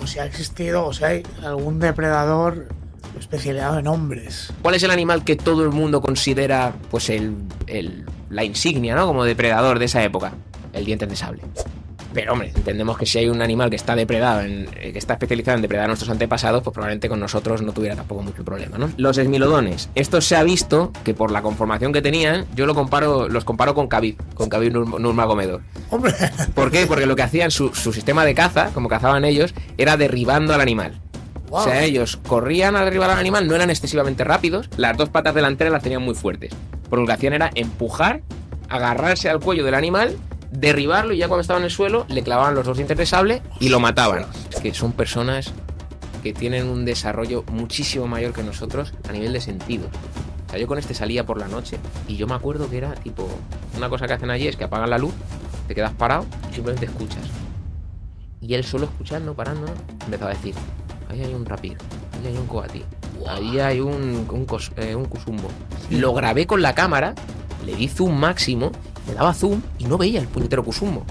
o si ha existido, o si hay algún depredador especializado en hombres. ¿Cuál es el animal que todo el mundo considera pues la insignia, ¿no? Como depredador de esa época? El diente de sable. Pero hombre, entendemos que si hay un animal que está depredado, que está especializado en depredar a nuestros antepasados, pues probablemente con nosotros no tuviera tampoco mucho problema, ¿no? Los esmilodones. Esto se ha visto que por la conformación que tenían, yo los comparo con Khabib Nurmagomedov. ¡Hombre! ¿Por qué? Porque lo que hacían, su sistema de caza, como cazaban ellos, era derribando al animal. Wow. O sea, ellos corrían a derribar al animal, no eran excesivamente rápidos, las dos patas delanteras las tenían muy fuertes. Porque lo que hacían era empujar, agarrarse al cuello del animal, derribarlo, y ya cuando estaba en el suelo le clavaban los dos dientes de sable y lo mataban. Es que son personas que tienen un desarrollo muchísimo mayor que nosotros a nivel de sentidos. O sea, yo con este salía por la noche y yo me acuerdo que era tipo, una cosa que hacen allí es que apagan la luz, te quedas parado y simplemente escuchas. Y él solo escuchando, parando, empezaba a decir: ahí hay un rapir, ahí hay un coatí, ahí hay un cusumbo. Lo grabé con la cámara, le di zoom máximo, le daba zoom y no veía el puñetero cusumbo.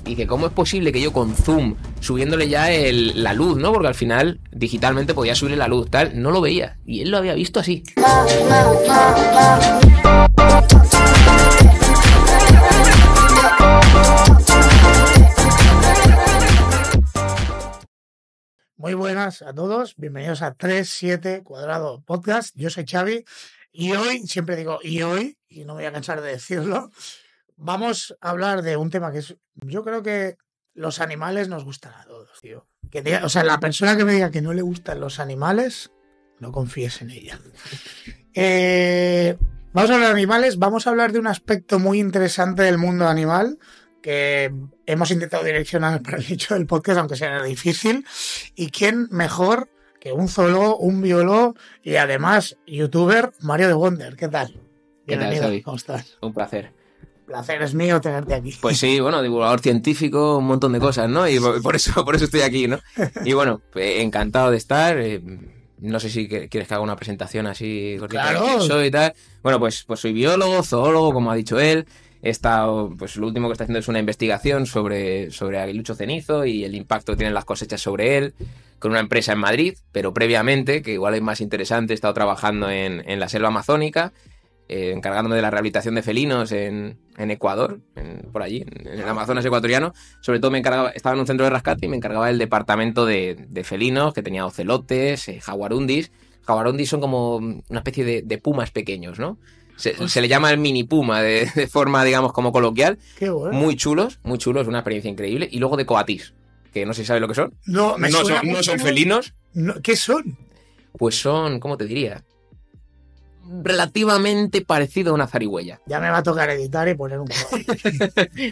Y dije, ¿cómo es posible que yo con zoom, subiéndole ya la luz, ¿no? Porque al final, digitalmente podía subirle la luz, tal, no lo veía. Y él lo había visto así. Muy buenas a todos, bienvenidos a 37 Cuadrado Podcast. Yo soy Xavi y hoy, siempre digo y hoy, y no me voy a cansar de decirlo, vamos a hablar de un tema que es, yo creo que los animales nos gustan a todos, tío. O sea, la persona que me diga que no le gustan los animales, no confíes en ella. Vamos a hablar de animales, vamos a hablar de un aspecto muy interesante del mundo animal que hemos intentado direccionar para el nicho del podcast, aunque sea difícil. ¿Y quién mejor que un zoólogo, un biólogo y además youtuber, Mario de Wonder? ¿Qué tal? Bienvenido. ¿Qué tal, Xavi? ¿Cómo estás? Un placer. Placer es mío tenerte aquí. Pues sí, bueno, divulgador científico, un montón de cosas, ¿no? Y por eso estoy aquí, ¿no? Y bueno, encantado de estar. No sé si quieres que haga una presentación así cortita. Claro. Soy y tal. Bueno, pues soy biólogo, zoólogo, como ha dicho él. He estado, pues lo último que está haciendo es una investigación sobre aguilucho cenizo y el impacto que tienen las cosechas sobre él, con una empresa en Madrid, pero previamente, que igual es más interesante, he estado trabajando en la selva amazónica, encargándome de la rehabilitación de felinos en Ecuador, por allí, en el Amazonas ecuatoriano. Sobre todo estaba en un centro de rescate y me encargaba del departamento de felinos, que tenía ocelotes, jaguarundis. Jaguarundis son como una especie de pumas pequeños, ¿no? Se le llama el mini puma de forma, digamos, como coloquial. Qué bueno. Muy chulos, una experiencia increíble. Y luego de coatís, que no sé si sabes lo que son. No son felinos. No, ¿qué son? Pues son, ¿cómo te diría? Relativamente parecido a una zarigüeya. Ya me va a tocar editar y poner un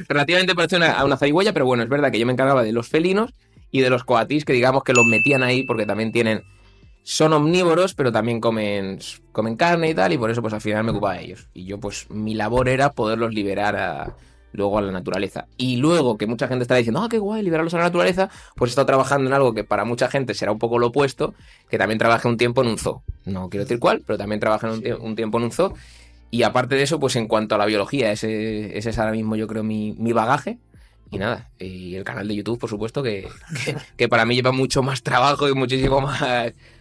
Relativamente parecido a una zarigüeya, pero bueno, es verdad que yo me encargaba de los felinos y de los coatís, que digamos que los metían ahí porque también son omnívoros, pero también comen carne y tal, y por eso pues al final me ocupaba de ellos. Y yo pues mi labor era poderlos liberar luego a la naturaleza. Y luego que mucha gente está diciendo, qué guay, liberarlos a la naturaleza, pues he estado trabajando en algo que para mucha gente será un poco lo opuesto, que también trabajé un tiempo en un zoo. No quiero decir cuál, pero también trabajé un tiempo en un zoo. Y aparte de eso, pues en cuanto a la biología, ese es ahora mismo yo creo mi bagaje. Y nada, y el canal de YouTube, por supuesto, que para mí lleva mucho más trabajo y muchísimo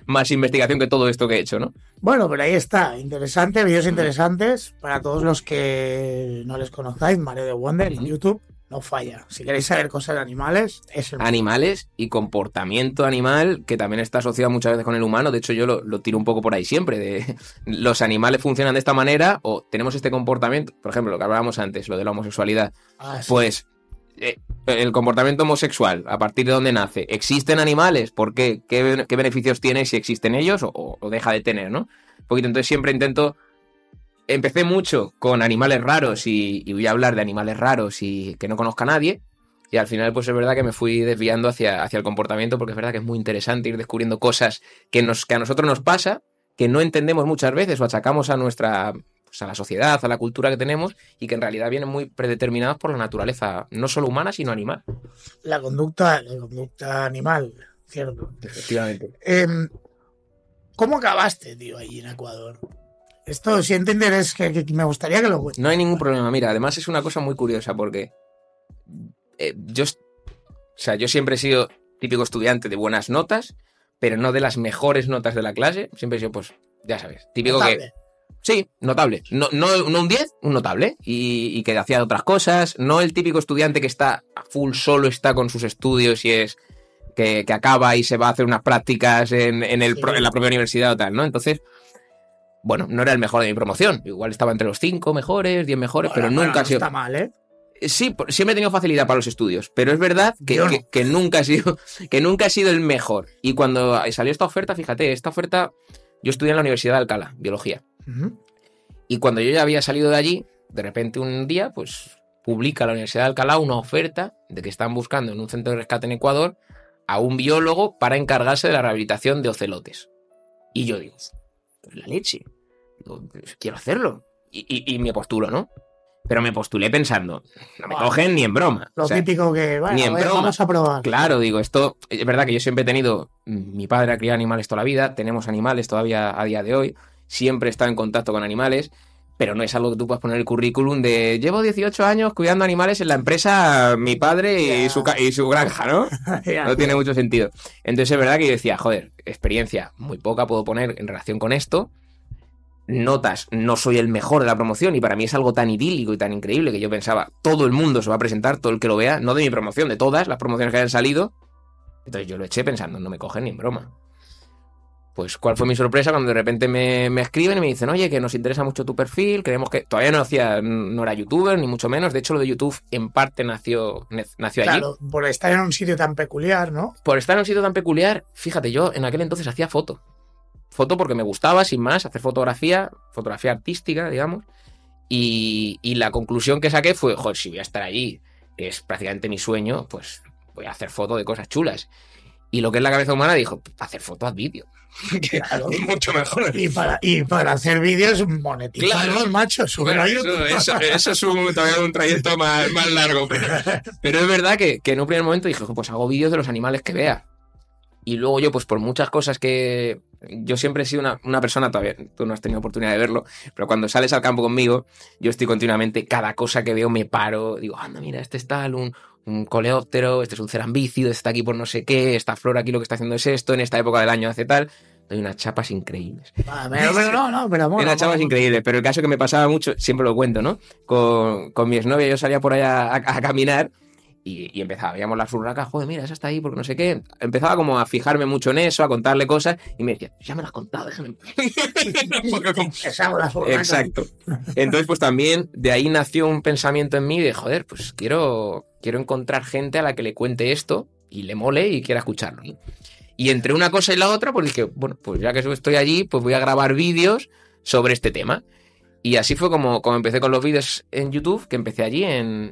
más investigación que todo esto que he hecho, ¿no? Bueno, pero ahí está, interesante, vídeos interesantes. Para todos los que no les conozcáis, Mario de Wonder en YouTube no falla. Si queréis saber cosas de animales, es el animales y comportamiento animal, que también está asociado muchas veces con el humano. De hecho, yo lo tiro un poco por ahí siempre, de los animales funcionan de esta manera o tenemos este comportamiento. Por ejemplo, lo que hablábamos antes, lo de la homosexualidad. Sí. Pues el comportamiento homosexual, ¿a partir de dónde nace? ¿Existen animales? ¿Por qué? ¿Qué beneficios tiene si existen ellos o deja de tener, ¿no? Un poquito, entonces siempre empecé mucho con animales raros y voy a hablar de animales raros y que no conozca a nadie. Y al final, pues es verdad que me fui desviando hacia el comportamiento, porque es verdad que es muy interesante ir descubriendo cosas que a nosotros nos pasa, que no entendemos muchas veces o achacamos a la sociedad, a la cultura que tenemos, y que en realidad vienen muy predeterminadas por la naturaleza, no solo humana, sino animal. La conducta animal, cierto. Efectivamente. ¿Cómo acabaste, tío, allí en Ecuador? Esto, si entiendes, que me gustaría que lo cuentes. No hay ningún problema. Mira, además es una cosa muy curiosa porque yo siempre he sido típico estudiante de buenas notas, pero no de las mejores notas de la clase. Siempre he sido, pues, ya sabes, típico Notable. que... Sí, notable. No un 10, un notable. Y que hacía otras cosas. No el típico estudiante que está a full solo, está con sus estudios y es que acaba y se va a hacer unas prácticas en la propia universidad o tal, ¿no? Entonces, bueno, no era el mejor de mi promoción. Igual estaba entre los 5 mejores, 10 mejores, pero nunca ha sido... No está mal, ¿eh? Sí, siempre he tenido facilidad para los estudios, pero es verdad que nunca ha sido el mejor. Y cuando salió esta oferta, fíjate, yo estudié en la Universidad de Alcalá, biología. Uh-huh. Y cuando yo ya había salido de allí, de repente un día, pues publica la Universidad de Alcalá una oferta de que están buscando en un centro de rescate en Ecuador a un biólogo para encargarse de la rehabilitación de ocelotes. Y yo digo, pues la leche, digo, pues quiero hacerlo. Y me postulo, ¿no? Pero me postulé pensando, no me cogen ni en broma. Lo típico que, bueno, ni en broma. Vamos a probar. Claro, digo, esto es verdad que yo siempre he tenido, mi padre ha criado animales toda la vida, tenemos animales todavía a día de hoy, siempre he estado en contacto con animales, pero no es algo que tú puedas poner en el currículum de llevo 18 años cuidando animales en la empresa mi padre y su granja, ¿no? No tiene mucho sentido. Entonces es verdad que yo decía, joder, experiencia muy poca puedo poner en relación con esto. Notas, no soy el mejor de la promoción y para mí es algo tan idílico y tan increíble que yo pensaba, todo el mundo se va a presentar, todo el que lo vea, no de mi promoción, de todas las promociones que hayan salido. Entonces yo lo eché pensando, no me cogen ni en broma. Pues cuál fue mi sorpresa cuando de repente me escriben y me dicen, oye, que nos interesa mucho tu perfil, creemos que... Todavía no era youtuber, ni mucho menos, de hecho lo de YouTube en parte nació allí. Claro, por estar en un sitio tan peculiar, ¿no? Por estar en un sitio tan peculiar, fíjate, yo en aquel entonces hacía foto porque me gustaba, sin más, hacer fotografía artística, digamos, y la conclusión que saqué fue, joder, si voy a estar allí, que es prácticamente mi sueño, pues voy a hacer foto de cosas chulas. Y lo que es la cabeza humana dijo, para hacer foto, haz vídeo. Claro. Mucho mejor. Y para hacer vídeos, monetizarlos, claro, macho, bueno, eso es todavía un trayecto más largo, pero es verdad que en un primer momento dije, pues hago vídeos de los animales que vea. Y luego yo, pues por muchas cosas que... Yo siempre he sido una persona, todavía tú no has tenido oportunidad de verlo, pero cuando sales al campo conmigo, yo estoy continuamente, cada cosa que veo me paro, digo, anda, mira, este es tal, un coleóptero, este es un cerambícido, este está aquí por no sé qué, esta flor aquí lo que está haciendo es esto, en esta época del año hace tal... Doy unas chapas increíbles. Pero unas chapas increíbles, pero el caso que me pasaba mucho, siempre lo cuento, ¿no? Con mi exnovia yo salía por allá a caminar y empezaba, veíamos las urracas, joder, mira, esa está ahí porque no sé qué. Empezaba como a fijarme mucho en eso, a contarle cosas y me decía, ya me las has contado, déjame. Exacto. Entonces, pues también de ahí nació un pensamiento en mí de, joder, pues quiero encontrar gente a la que le cuente esto y le mole y quiera escucharlo, ¿no? Y entre una cosa y la otra, pues dije, bueno, pues ya que estoy allí, pues voy a grabar vídeos sobre este tema. Y así fue como empecé con los vídeos en YouTube, que empecé allí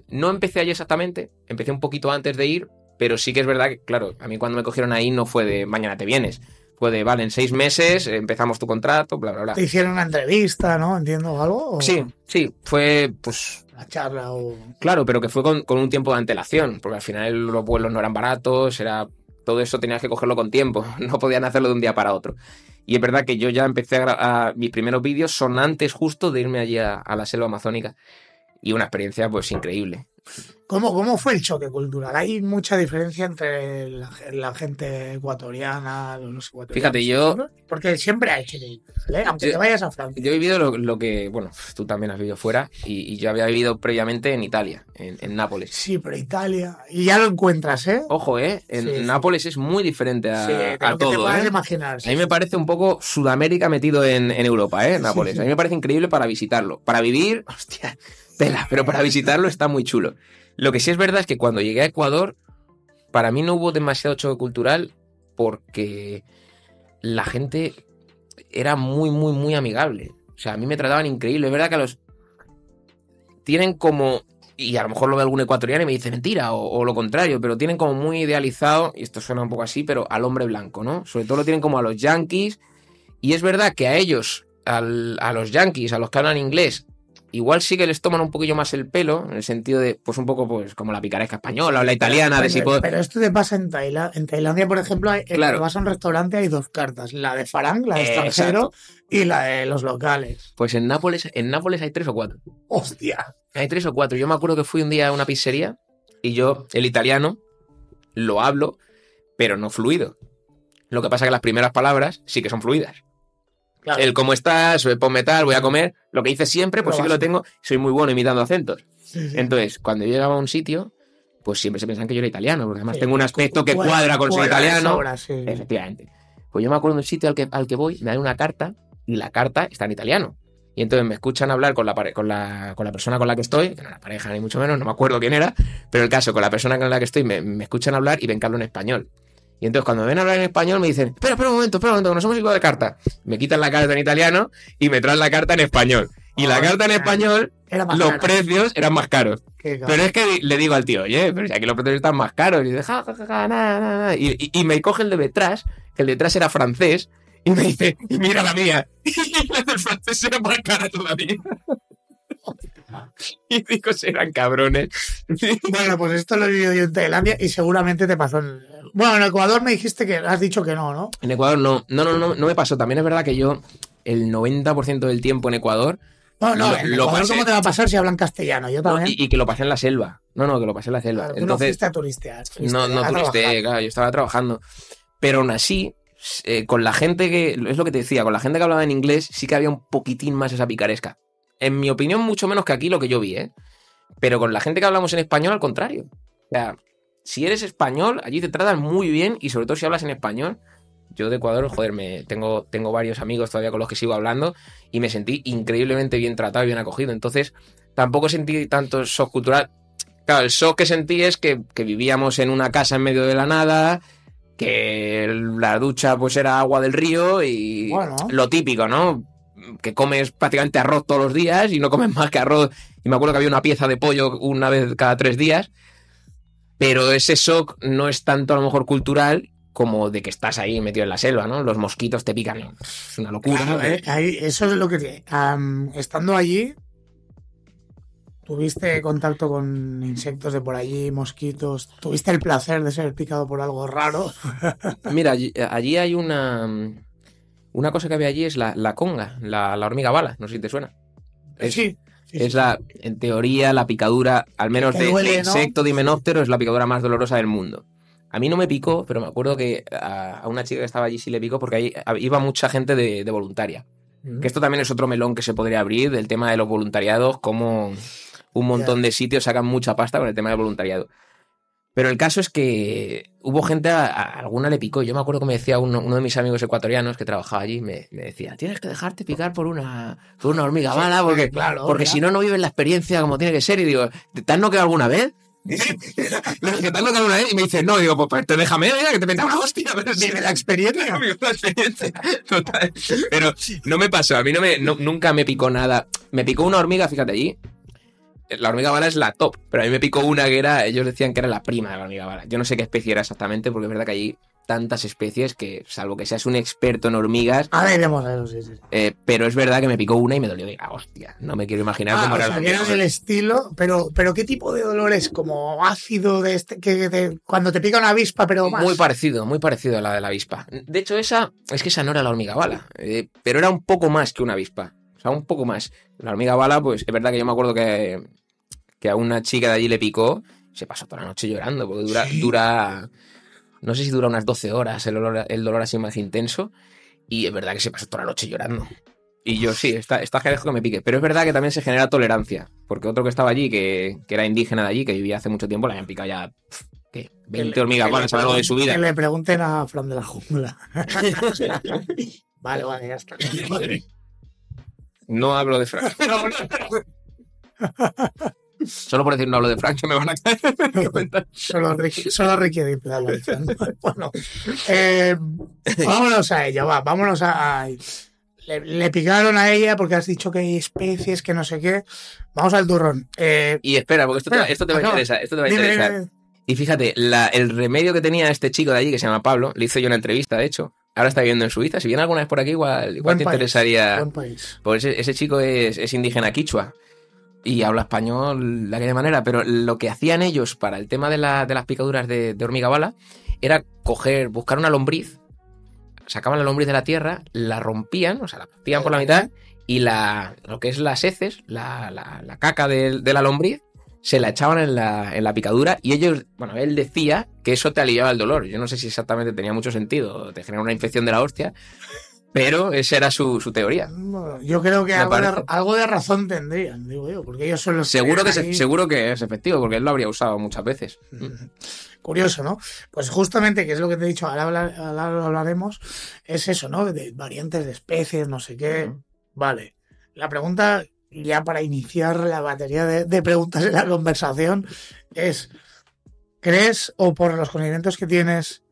no empecé allí exactamente, empecé un poquito antes de ir, pero sí que es verdad que, claro, a mí cuando me cogieron ahí no fue de mañana te vienes. Fue de, vale, en 6 meses empezamos tu contrato, bla, bla, bla. Te hicieron una entrevista, ¿no? ¿Entiendo algo? ¿O? Sí, fue, pues... La charla o... Claro, pero que fue con un tiempo de antelación, porque al final los vuelos no eran baratos, todo eso tenías que cogerlo con tiempo, no podían hacerlo de un día para otro. Y es verdad que yo ya empecé mis primeros vídeos son antes justo de irme allí a la selva amazónica. Y una experiencia pues increíble. ¿Cómo fue el choque cultural? ¿Hay mucha diferencia entre la gente ecuatoriana, los ecuatorianos? Fíjate, yo... Porque siempre hay que aunque te vayas a Francia. Yo he vivido lo que... Bueno, tú también has vivido fuera y yo había vivido previamente en Italia, en Nápoles. Sí, pero Italia... Y ya lo encuentras, ¿eh? Ojo, en Nápoles es muy diferente a todo. Te puedes imaginar. A mí me parece un poco Sudamérica metido en Europa, Nápoles. A mí me parece increíble para visitarlo. Para vivir, hostia, tela, pero para visitarlo está muy chulo. Lo que sí es verdad es que cuando llegué a Ecuador, para mí no hubo demasiado choque cultural porque la gente era muy, muy, muy amigable. O sea, a mí me trataban increíble. Es verdad que tienen como... Y a lo mejor lo ve algún ecuatoriano y me dice mentira o lo contrario, pero tienen como muy idealizado, y esto suena un poco así, pero al hombre blanco, ¿no? Sobre todo lo tienen como a los yanquis. Y es verdad que a ellos, a los yanquis, a los que hablan inglés, igual sí que les toman un poquillo más el pelo, en el sentido de, pues un poco pues como la picaresca española o la italiana. Pero esto te pasa en Tailandia. En Tailandia, por ejemplo, cuando vas a un restaurante hay 2 cartas, la de Farang, la de extranjero, y la de los locales. Pues en Nápoles hay 3 o 4. ¡Hostia! Hay 3 o 4. Yo me acuerdo que fui un día a una pizzería y yo, el italiano, lo hablo, pero no fluido. Lo que pasa es que las primeras palabras sí que son fluidas. Claro. El cómo estás, ponme tal, voy a comer, lo que hice siempre, pues sí que lo tengo, soy muy bueno imitando acentos. Sí. Entonces, cuando yo llegaba a un sitio, pues siempre se pensaban que yo era italiano, porque además Sí, tengo un aspecto que cuadra con ser italiano. Sobra, sí. Efectivamente. Pues yo me acuerdo de un sitio al que voy, me dan una carta y la carta está en italiano. Y entonces me escuchan hablar con la persona con la que estoy, que no era pareja ni mucho menos, no me acuerdo quién era, pero el caso, con la persona con la que estoy me escuchan hablar y ven que hablo en español. Y entonces cuando me ven hablar en español me dicen, espera un momento, que nos hemos ido de carta. Me quitan la carta en italiano y me traen la carta en español. Y la carta en español, los precios eran más caros. Pero es que le digo al tío, oye, pero si aquí los precios están más caros. Y dice, nada. Y me coge el de detrás, que el de detrás era francés, y me dice, y mira la mía. Y la del francés era más cara todavía. Y digo, serán cabrones. Bueno, pues esto lo he vivido yo en Tailandia y seguramente te pasó Bueno, en Ecuador me dijiste que has dicho que no. En Ecuador no me pasó. También es verdad que yo, el 90% del tiempo en Ecuador... No, en Ecuador ¿cómo te va a pasar si hablan castellano? Yo también. Y que lo pasé en la selva. No, que lo pasé en la selva. Claro, entonces, no fuiste a turistear. No turisteé, claro, yo estaba trabajando. Pero aún así, con la gente que... Es lo que te decía, con la gente que hablaba en inglés sí que había un poquitín más esa picaresca. En mi opinión, mucho menos que aquí lo que yo vi, ¿eh? Pero con la gente que hablamos en español, al contrario. O sea, si eres español, allí te tratan muy bien y sobre todo si hablas en español. Yo de Ecuador, joder, tengo varios amigos todavía con los que sigo hablando y me sentí increíblemente bien tratado y bien acogido. Entonces, tampoco sentí tanto shock cultural. Claro, el shock que sentí es que vivíamos en una casa en medio de la nada, que la ducha pues era agua del río y bueno, lo típico, ¿no? Que comes prácticamente arroz todos los días y no comes más que arroz. Y me acuerdo que había una pieza de pollo una vez cada 3 días. Pero ese shock no es tanto a lo mejor cultural como de que estás ahí metido en la selva, ¿no? Los mosquitos te pican, ¿no? Es una locura. Claro, eso es lo que... estando allí, ¿tuviste contacto con insectos de por allí, mosquitos? ¿Tuviste el placer de ser picado por algo raro? Mira, allí hay una cosa que había allí, es la conga, la hormiga bala, no sé si te suena. Sí. Es en teoría, la picadura, al menos de insecto, ¿no? De himenóptero, es la picadura más dolorosa del mundo. A mí no me picó, pero me acuerdo que a una chica que estaba allí sí le picó porque ahí iba mucha gente de voluntaria. Que esto también es otro melón que se podría abrir, del tema de los voluntariados, como un montón de sitios sacan mucha pasta con el tema del voluntariado. Pero el caso es que hubo gente, a alguna le picó. Yo me acuerdo que me decía uno de mis amigos ecuatorianos que trabajaba allí, me decía, tienes que dejarte picar por una hormiga bala, porque si no vives la experiencia como tiene que ser. Y digo, ¿te has noqueado alguna vez? ¿Te has noqueado alguna vez? Y me dice, no, digo, pues déjame, que te meta una hostia. Vive la experiencia. Vive la experiencia. Total. Pero no me pasó, a mí nunca me picó nada. Me picó una hormiga, fíjate allí. La hormiga bala es la top, pero a mí me picó una que ellos decían que era la prima de la hormiga bala. Yo no sé qué especie era exactamente, porque es verdad que hay tantas especies que, salvo que seas un experto en hormigas... A ver, vamos a ver, sí. Pero es verdad que me picó una y me dolió. Digo, hostia, no me quiero imaginar cómo era la hormiga. El estilo, pero ¿qué tipo de dolor es? ¿Como ácido de cuando te pica una avispa, pero más? Muy parecido a la de la avispa. De hecho, esa no era la hormiga bala, pero era un poco más que una avispa. O sea, un poco más. La hormiga bala, pues es verdad que yo me acuerdo que a una chica de allí le picó, se pasó toda la noche llorando, porque dura no sé si dura unas 12 horas el dolor así más intenso, y es verdad que se pasó toda la noche llorando. Y yo sí, está que dejo que me pique. Pero es verdad que también se genera tolerancia, porque otro que estaba allí, que era indígena de allí, que vivía hace mucho tiempo, le habían picado ya... ¿Qué? 20 hormigas balas a lo largo de su vida. Que le pregunten a Fran de la Jungla. Vale, ya está. No hablo de Frank. Solo por decir no hablo de Frank, que me van a caer. Solo requiere hablar de Frank. Bueno, vámonos a ella, vámonos a... Le picaron a ella porque has dicho que hay especies, que no sé qué. Vamos al turrón. Y espera, porque esto te va a interesar. Dime. Y fíjate, el remedio que tenía este chico de allí, que se llama Pablo, le hice yo una entrevista, de hecho. Ahora está viviendo en Suiza. Si viene alguna vez por aquí, igual te interesaría. Buen país. Pues ese chico es indígena quichua y habla español de aquella manera. Pero lo que hacían ellos para el tema de las picaduras de hormiga bala era buscar una lombriz, sacaban la lombriz de la tierra, la rompían, o sea, la partían por la mitad y lo que es las heces, la caca de la lombriz, se la echaban en la picadura y él decía que eso te aliviaba el dolor. Yo no sé si exactamente tenía mucho sentido, te genera una infección de la hostia, pero esa era su teoría. Bueno, yo creo que algo de razón tendrían, digo yo, porque ellos son los seguro que es efectivo, porque él lo habría usado muchas veces. Curioso, ¿no? Pues justamente, que es lo que te he dicho, ahora lo hablaremos, es eso, ¿no? De variantes de especies, no sé qué. Vale. La pregunta, ya para iniciar la batería de preguntas en la conversación, es, ¿crees, o por los conocimientos que tienes,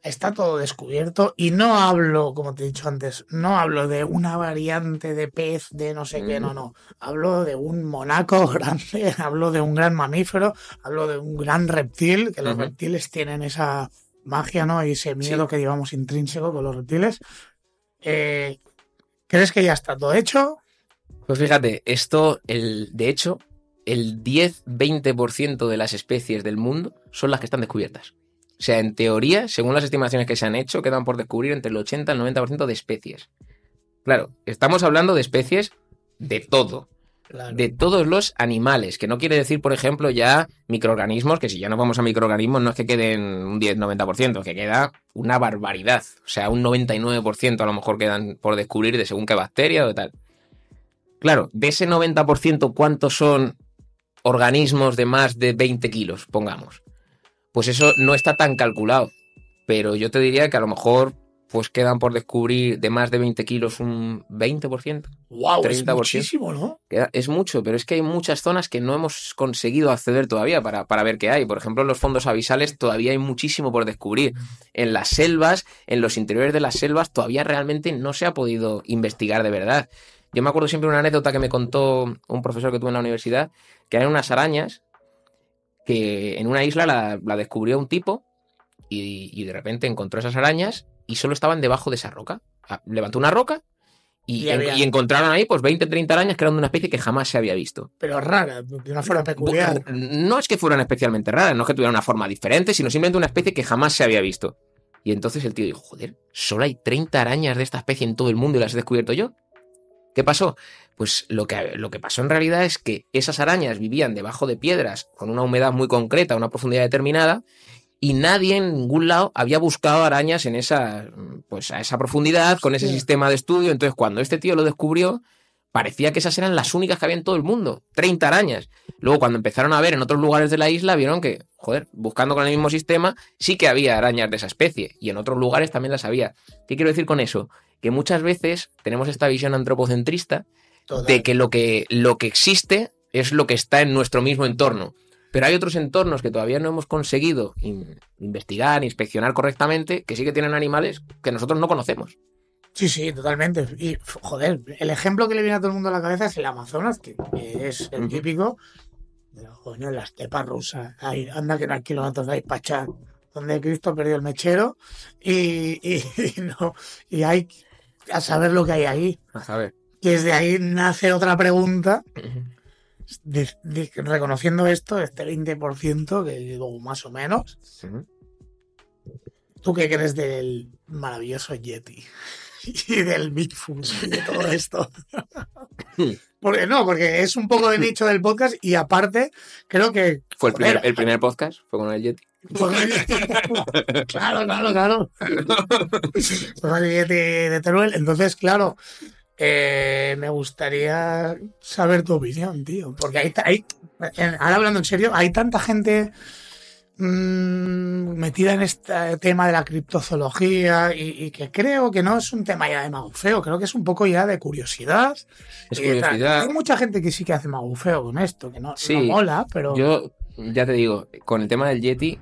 está todo descubierto? Y no hablo, como te he dicho antes, no hablo de una variante de pez de no sé qué, no. Hablo de un monaco grande, hablo de un gran mamífero, hablo de un gran reptil, que los reptiles tienen esa magia, ¿no? Y ese miedo que llevamos intrínseco con los reptiles. ¿Crees que ya está todo hecho? Pues fíjate, de hecho, el 10-20% de las especies del mundo son las que están descubiertas. O sea, en teoría, según las estimaciones que se han hecho, quedan por descubrir entre el 80 y el 90% de especies. Claro, estamos hablando de especies de todo. Claro. De todos los animales, que no quiere decir, por ejemplo, ya microorganismos, que si ya nos vamos a microorganismos no es que queden un 10-90%, es que queda una barbaridad. O sea, un 99% a lo mejor quedan por descubrir de según qué bacteria o tal. Claro, de ese 90%, ¿cuántos son organismos de más de 20 kilos, pongamos? Pues eso no está tan calculado, pero yo te diría que a lo mejor pues quedan por descubrir de más de 20 kilos un 20%. ¡Wow! 30%. Es muchísimo, ¿no? Es mucho, pero es que hay muchas zonas que no hemos conseguido acceder todavía para ver qué hay. Por ejemplo, en los fondos abisales todavía hay muchísimo por descubrir. En las selvas, en los interiores de las selvas, todavía realmente no se ha podido investigar de verdad. Yo me acuerdo siempre de una anécdota que me contó un profesor que tuve en la universidad, que eran unas arañas que en una isla la descubrió un tipo y de repente encontró esas arañas y solo estaban debajo de esa roca. Levantó una roca y encontraron ahí pues 20-30 arañas que eran de una especie que jamás se había visto. Pero rara, de una forma peculiar. No es que fueran especialmente raras, no es que tuvieran una forma diferente, sino simplemente una especie que jamás se había visto. Y entonces el tío dijo, joder, solo hay 30 arañas de esta especie en todo el mundo y las he descubierto yo. ¿Qué pasó? Pues lo que pasó en realidad es que esas arañas vivían debajo de piedras con una humedad muy concreta, una profundidad determinada, y nadie en ningún lado había buscado arañas en a esa profundidad, con ese sistema de estudio. Entonces, cuando este tío lo descubrió, parecía que esas eran las únicas que había en todo el mundo, 30 arañas. Luego, cuando empezaron a ver en otros lugares de la isla, vieron que, joder, buscando con el mismo sistema, sí que había arañas de esa especie, y en otros lugares también las había. ¿Qué quiero decir con eso? Que muchas veces tenemos esta visión antropocentrista de que lo que existe es lo que está en nuestro mismo entorno. Pero hay otros entornos que todavía no hemos conseguido investigar, inspeccionar correctamente, que sí que tienen animales que nosotros no conocemos. Sí, totalmente. Y, joder, el ejemplo que le viene a todo el mundo a la cabeza es el Amazonas, que es el típico, coño, la estepa rusa. Ahí, anda que no hay kilómetros de ahí para echar, donde Cristo perdió el mechero y hay a saber lo que hay ahí. A saber. Y desde ahí nace otra pregunta, reconociendo esto, este 20%, que digo más o menos. ¿Tú qué crees del maravilloso Yeti? Y del Bigfoot y de todo esto. Porque es un poco de nicho del podcast y aparte creo que... Fue el primer podcast, fue con el Yeti. Claro. Fue con el Yeti de Teruel. Entonces, claro, me gustaría saber tu opinión, tío. Porque ahora hablando en serio, hay tanta gente metida en este tema de la criptozoología y que creo que no es un tema ya de magufeo, creo que es un poco ya de curiosidad. Es curiosidad. Hay mucha gente que sí que hace magufeo con esto, que no mola, pero... Yo ya te digo, con el tema del Yeti,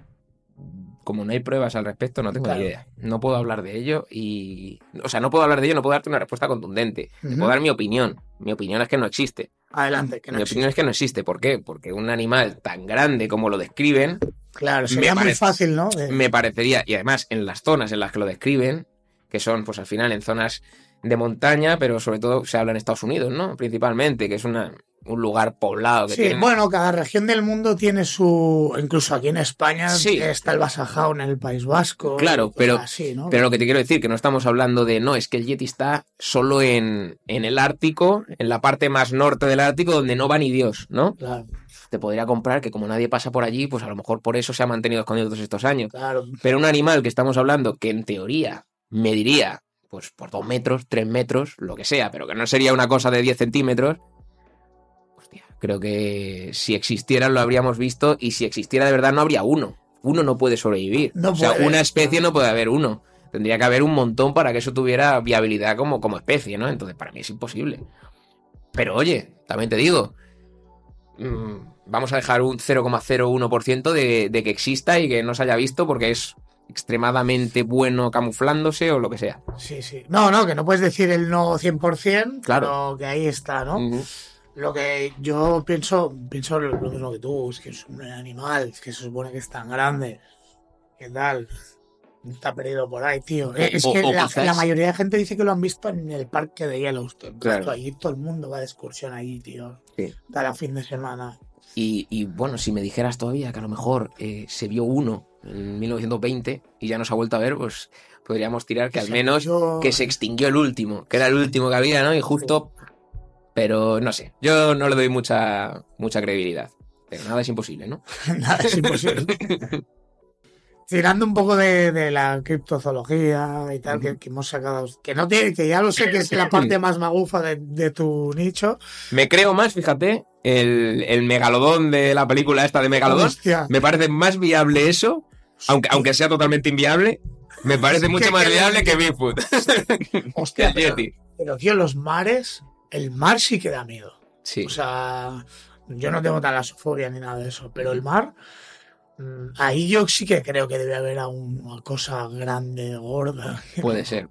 como no hay pruebas al respecto, no tengo ni idea. No puedo hablar de ello no puedo hablar de ello, no puedo darte una respuesta contundente. Te puedo dar mi opinión. Mi opinión es que no existe. Adelante, Mi opinión es que no existe. ¿Por qué? Porque un animal tan grande como lo describen... Claro, sería muy fácil, ¿no? Me parecería, y además en las zonas en las que lo describen, que son pues al final en zonas de montaña, pero sobre todo se habla en Estados Unidos, ¿no? Principalmente, que es una un lugar poblado. Que Sí, tiene... bueno, cada región del mundo tiene su... Incluso aquí en España está el Basajao en el País Vasco. Claro, pero, así, ¿no? Pero lo que te quiero decir, que no estamos hablando de... No, es que el Yeti está solo en el Ártico, en la parte más norte del Ártico, donde no va ni Dios, ¿no? Claro. Te podría comprar que como nadie pasa por allí, pues a lo mejor por eso se ha mantenido escondido todos estos años. Claro. Pero un animal que estamos hablando, que en teoría mediría pues por 2 metros, 3 metros, lo que sea, pero que no sería una cosa de 10 centímetros, hostia, creo que si existieran lo habríamos visto, y si existiera de verdad no habría uno. Uno no puede sobrevivir. No o sea, puede, una especie no puede haber uno. Tendría que haber un montón para que eso tuviera viabilidad como especie, ¿no? Entonces para mí es imposible. Pero oye, también te digo, vamos a dejar un 0,01% de que exista y que no se haya visto porque es extremadamente bueno camuflándose o lo que sea. Sí, sí. No, que no puedes decir el no 100%, claro, pero que ahí está, ¿no? Uh-huh. Lo que yo pienso lo mismo que tú, es que es un animal, es que se supone que es tan grande, ¿qué tal? Está perdido por ahí, tío. Es que la mayoría de gente dice que lo han visto en el parque de Yellowstone. Claro. Allí todo el mundo va de excursión allí, tío. Sí. Cada fin de semana. Y bueno, si me dijeras todavía que a lo mejor se vio uno en 1920 y ya no se ha vuelto a ver, pues podríamos tirar que al menos que se extinguió el último, que era el último que había, ¿no? Y justo... Pero no sé, yo no le doy mucha credibilidad. Pero nada es imposible, ¿no? Nada es imposible. Tirando un poco de la criptozoología y tal, que hemos sacado, que no tiene, que ya lo sé que es la parte más magufa de tu nicho. Me creo más, fíjate, el megalodón de la película esta de Megalodón. Hostia. Me parece más viable eso, aunque sea totalmente inviable, me parece mucho más viable que Bigfoot. Hostia, pero tío, los mares, el mar sí que da miedo. Sí. O sea, yo no tengo talasofobia ni nada de eso, pero el mar... Ahí yo sí que creo que debe haber una cosa grande, gorda. Puede ser.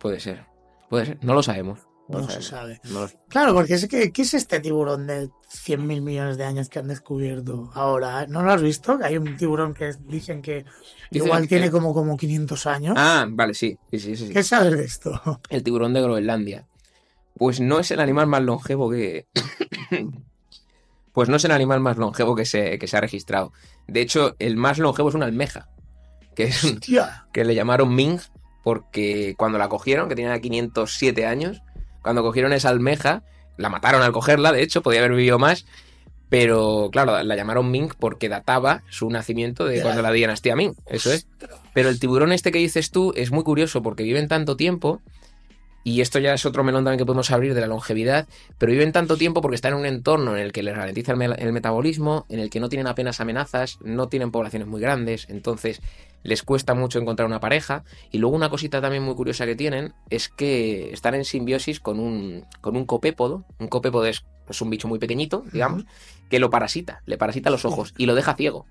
No lo sabemos. No se sabe. Claro, porque es que ¿qué es este tiburón de 100.000 millones de años que han descubierto ahora? ¿No lo has visto? Que hay un tiburón que dicen que igual tiene como 500 años. Ah, vale, sí. ¿Qué sabes de esto? El tiburón de Groenlandia. Pues no es el animal más longevo que... Pues no es el animal más longevo que se ha registrado. De hecho, el más longevo es una almeja. Que le llamaron Ming porque cuando la cogieron, que tenía 507 años, cuando cogieron esa almeja, la mataron al cogerla, de hecho, podía haber vivido más, pero claro, la llamaron Ming porque databa su nacimiento de cuando la dinastía Ming, eso es. Pero el tiburón este que dices tú es muy curioso porque viven tanto tiempo. Y esto ya es otro melón también que podemos abrir de la longevidad, pero viven tanto tiempo porque están en un entorno en el que les ralentiza el metabolismo, en el que no tienen apenas amenazas, no tienen poblaciones muy grandes, entonces les cuesta mucho encontrar una pareja. Y luego una cosita también muy curiosa que tienen es que están en simbiosis con un copépodo. Un copépodo es un bicho muy pequeñito, digamos, que le parasita los ojos y lo deja ciego.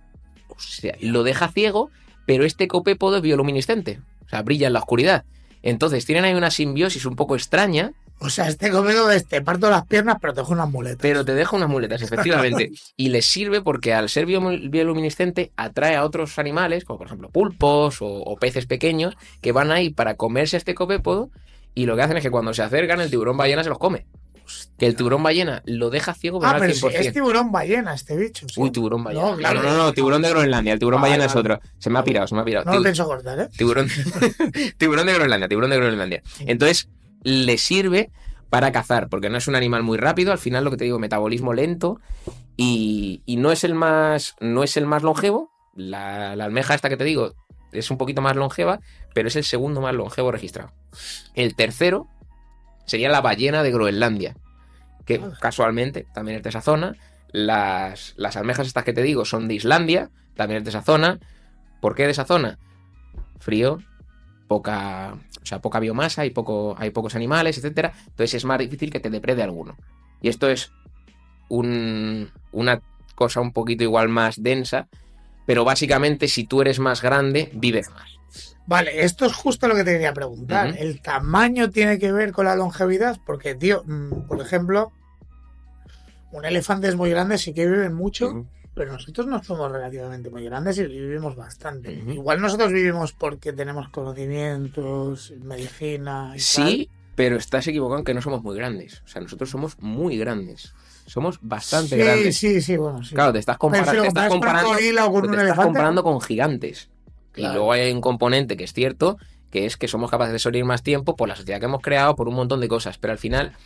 O sea, lo deja ciego, pero este copépodo es bioluminiscente, o sea, brilla en la oscuridad. Entonces tienen ahí una simbiosis un poco extraña. O sea, este comido te parto las piernas, pero te dejo unas muletas. Pero te deja unas muletas, efectivamente. Y les sirve porque al ser bioluminiscente atrae a otros animales, como por ejemplo pulpos o peces pequeños, que van ahí para comerse a este copépodo, y lo que hacen es que cuando se acercan el tiburón ballena se los come. Que el tiburón ballena lo deja ciego, pero al 100%. Pero es tiburón ballena este bicho. ¿Sí? Uy, tiburón ballena. No, tiburón de Groenlandia. El tiburón ballena es otro. Se me ha pirado. No lo pienso cortar, ¿eh? Tiburón de Groenlandia. Entonces, le sirve para cazar, porque no es un animal muy rápido. Al final, lo que te digo, metabolismo lento. Y no es el más longevo. La almeja esta que te digo es un poquito más longeva, pero es el segundo más longevo registrado. El tercero sería la ballena de Groenlandia, que casualmente también es de esa zona. Las almejas estas que te digo son de Islandia, también es de esa zona. ¿Por qué de esa zona? Frío, poca biomasa, hay pocos animales, etcétera. Entonces es más difícil que te deprede alguno. Y esto es una cosa un poquito igual más densa, pero básicamente si tú eres más grande, vives más. Vale, esto es justo lo que te quería preguntar. ¿El tamaño tiene que ver con la longevidad? Porque, tío, por ejemplo, un elefante es muy grande, sí que viven mucho, pero nosotros no somos relativamente muy grandes y vivimos bastante. Igual nosotros vivimos porque tenemos conocimientos, medicina y sí, tal. Pero estás equivocado en que no somos muy grandes. O sea, nosotros somos muy grandes. Somos bastante grandes. Sí, bueno, sí. Claro, te estás Pero si lo comparas con un gorila o con un elefante, comparando con gigantes. Claro. Y luego hay un componente que es cierto, que es que somos capaces de sobrevivir más tiempo por la sociedad que hemos creado, por un montón de cosas. Pero al final,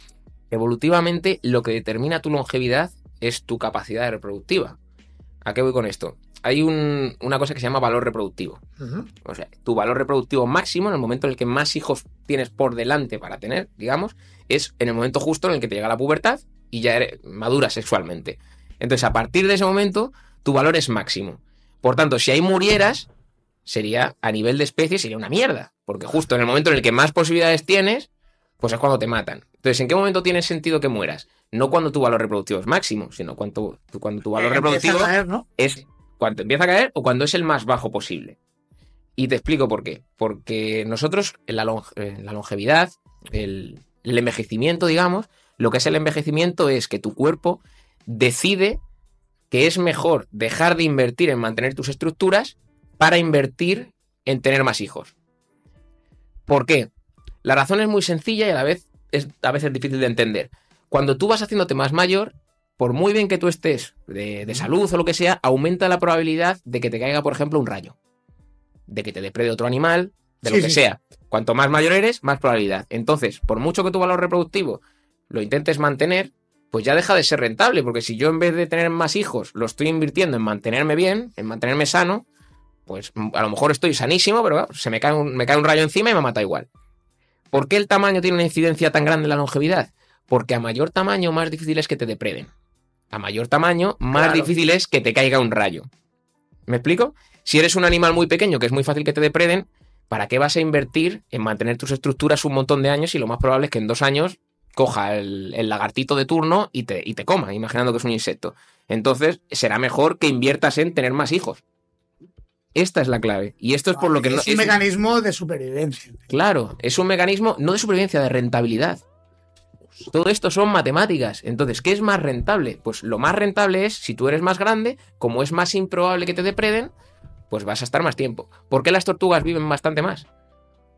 evolutivamente, lo que determina tu longevidad es tu capacidad reproductiva. ¿A qué voy con esto? Hay una cosa que se llama valor reproductivo. Uh-huh. O sea, tu valor reproductivo máximo, en el momento en el que más hijos tienes por delante para tener, digamos, es en el momento justo en el que te llega la pubertad y ya maduras sexualmente. Entonces, a partir de ese momento, tu valor es máximo. Por tanto, si ahí murieras, sería, a nivel de especie, sería una mierda. Porque justo en el momento en el que más posibilidades tienes, pues es cuando te matan. Entonces, ¿en qué momento tiene sentido que mueras? No cuando tu valor reproductivo es máximo, sino cuando tu valor reproductivo caer, ¿no? es cuando empieza a caer o cuando es el más bajo posible. Y te explico por qué. Porque nosotros, en la longevidad, el envejecimiento, digamos, lo que es el envejecimiento es que tu cuerpo decide que es mejor dejar de invertir en mantener tus estructuras para invertir en tener más hijos. ¿Por qué? La razón es muy sencilla y a veces es difícil de entender. Cuando tú vas haciéndote más mayor, por muy bien que tú estés de salud o lo que sea, aumenta la probabilidad de que te caiga, por ejemplo, un rayo. De que te deprede otro animal, de lo que sea. Cuanto más mayor eres, más probabilidad. Entonces, por mucho que tu valor reproductivo lo intentes mantener, pues ya deja de ser rentable, porque si yo en vez de tener más hijos lo estoy invirtiendo en mantenerme bien, en mantenerme sano, pues a lo mejor estoy sanísimo, pero se me cae un rayo encima y me mata igual. ¿Por qué el tamaño tiene una incidencia tan grande en la longevidad? Porque a mayor tamaño más difícil es que te depreden. A mayor tamaño más difícil es que te caiga un rayo. ¿Me explico? Si eres un animal muy pequeño, que es muy fácil que te depreden, ¿para qué vas a invertir en mantener tus estructuras un montón de años y lo más probable es que en 2 años coja el lagartito de turno y te coma, imaginando que es un insecto? Entonces, será mejor que inviertas en tener más hijos. Esta es la clave. Y esto es por lo que es un mecanismo de supervivencia. Claro, es un mecanismo no de supervivencia, de rentabilidad. Todo esto son matemáticas. Entonces, ¿qué es más rentable? Pues lo más rentable es, si tú eres más grande, como es más improbable que te depreden, pues vas a estar más tiempo. ¿Por qué las tortugas viven bastante más?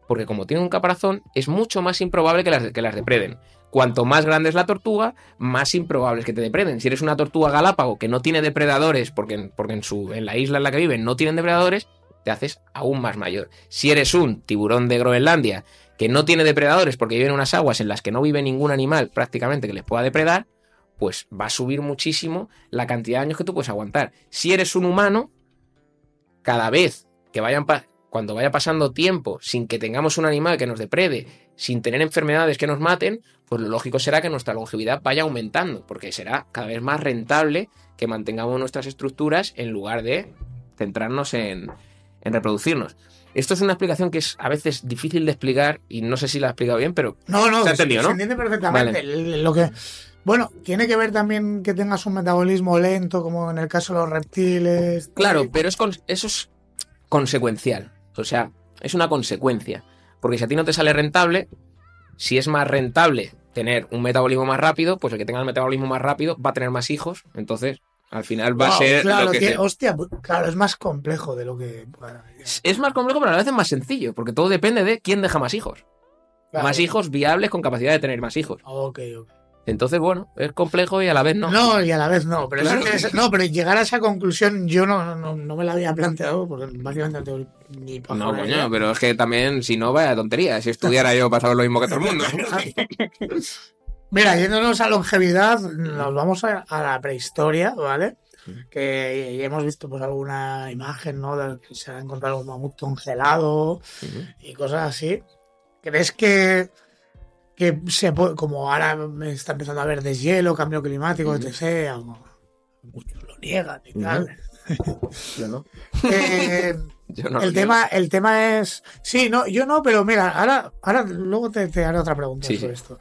Porque como tienen un caparazón, es mucho más improbable que las depreden. Cuanto más grande es la tortuga, más improbable es que te depreden. Si eres una tortuga galápago que no tiene depredadores, porque en la isla en la que viven no tienen depredadores, te haces aún más mayor. Si eres un tiburón de Groenlandia que no tiene depredadores porque vive en unas aguas en las que no vive ningún animal prácticamente que les pueda depredar, pues va a subir muchísimo la cantidad de años que tú puedes aguantar. Si eres un humano, cada vez que cuando vaya pasando tiempo sin que tengamos un animal que nos deprede, sin tener enfermedades que nos maten, pues lo lógico será que nuestra longevidad vaya aumentando, porque será cada vez más rentable que mantengamos nuestras estructuras en lugar de centrarnos en reproducirnos. Esto es una explicación que es a veces difícil de explicar y no sé si la he explicado bien, pero no, se ha entendido, ¿no? Se entiende perfectamente. Vale. Lo que, bueno, tiene que ver también que tengas un metabolismo lento, como en el caso de los reptiles. Claro, pero eso es consecuencial. O sea, es una consecuencia. Porque si a ti no te sale rentable, si es más rentable tener un metabolismo más rápido, pues el que tenga el metabolismo más rápido va a tener más hijos. Entonces, al final va a ser claro, lo que hostia, claro, es más complejo de lo que... Es más complejo, pero a la vez es más sencillo, porque todo depende de quién deja más hijos. Claro. Más hijos viables con capacidad de tener más hijos. Ok. Entonces, bueno, es complejo y a la vez no. No, y a la vez no. Pero, claro. Pero llegar a esa conclusión yo no me la había planteado, porque básicamente no tengo ni para No, coño, pero es que también, si no, vaya tontería. Si estudiara yo, pasaba lo mismo que todo el mundo. Mira, yéndonos a longevidad, nos vamos a la prehistoria, ¿vale? Que ya hemos visto pues alguna imagen, ¿no? De que se ha encontrado un mamut congelado y cosas así. ¿Crees que se puede, como ahora está empezando a haber deshielo, cambio climático, etc., muchos lo niegan y tal? Yo no. Yo no, el tema es... Sí, no, yo no, pero mira, ahora luego te haré otra pregunta sobre esto.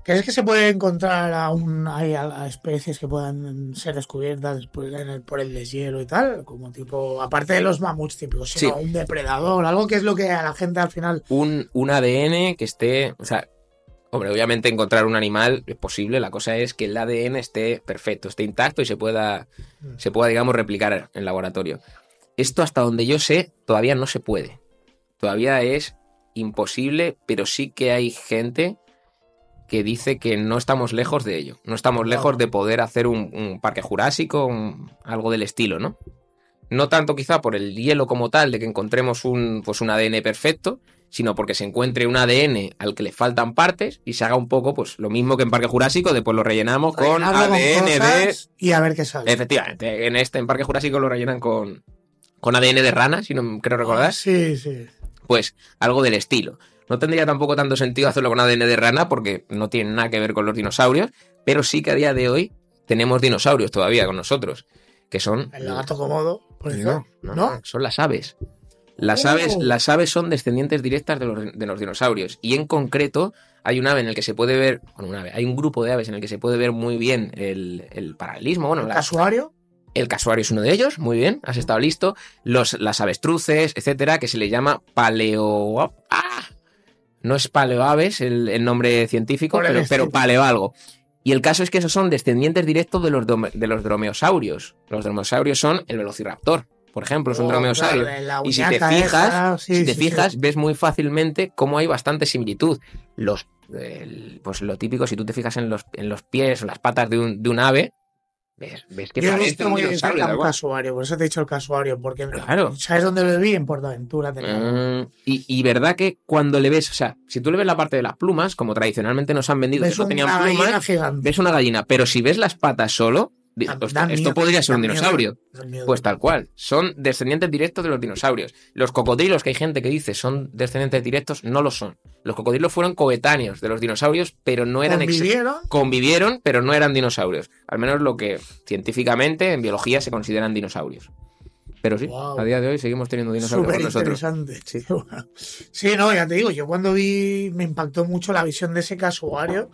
¿Crees que se puede encontrar a especies que puedan ser descubiertas después por el deshielo y tal? Como tipo, aparte de los mamuts típicos, sino un depredador, algo que es lo que a la gente al final... Un ADN que esté... O sea, hombre, obviamente encontrar un animal es posible, la cosa es que el ADN esté perfecto, esté intacto y se pueda, digamos, replicar en laboratorio. Esto, hasta donde yo sé, todavía no se puede. Todavía es imposible, pero sí que hay gente que dice que no estamos lejos de ello. No estamos lejos de poder hacer un parque jurásico, algo del estilo, ¿no? No tanto quizá por el hielo como tal, de que encontremos un ADN perfecto, sino porque se encuentre un ADN al que le faltan partes y se haga un poco pues lo mismo que en Parque Jurásico, después lo rellenamos con ADN de... Y a ver qué sale. Efectivamente, en Parque Jurásico lo rellenan con ADN de rana, si no creo recordar. Sí. Pues algo del estilo. No tendría tampoco tanto sentido hacerlo con ADN de rana porque no tiene nada que ver con los dinosaurios, pero sí que a día de hoy tenemos dinosaurios todavía con nosotros, que son... El lagarto Komodo, por ejemplo. No, son las aves. Las aves son descendientes directas de los dinosaurios. Y en concreto hay un ave en el que se puede ver... hay un grupo de aves en el que se puede ver muy bien el paralelismo. ¿El casuario? El casuario es uno de ellos, muy bien, has estado listo. Las avestruces, etcétera, que se le llama paleo... No es paleoaves el nombre científico, pero paleo algo. Y el caso es que esos son descendientes directos de los dromeosaurios. Los dromeosaurios son el velociraptor, por ejemplo, es un dromeosaurio. Claro, y si te fijas, ves muy fácilmente cómo hay bastante similitud. Pues lo típico, si tú te fijas en los pies o las patas de un ave, ves que parece un dinosaurio. Un casuario, por eso te he dicho el casuario, porque claro. ¿Sabes dónde lo vi? En Portaventura. Y verdad que cuando le ves, o sea, si tú le ves la parte de las plumas, como tradicionalmente nos han vendido que no tenían plumas, ves una gallina, pero si ves las patas solo, esto podría ser un dinosaurio. Pues tal cual, son descendientes directos de los dinosaurios. Los cocodrilos, que hay gente que dice son descendientes directos, no lo son. Los cocodrilos fueron coetáneos de los dinosaurios, pero no eran... Convivieron, pero no eran dinosaurios. Al menos lo que científicamente en biología se consideran dinosaurios. Pero sí, a día de hoy seguimos teniendo dinosaurios con nosotros. Interesante. Sí, no, ya te digo, yo cuando vi, me impactó mucho la visión de ese casuario,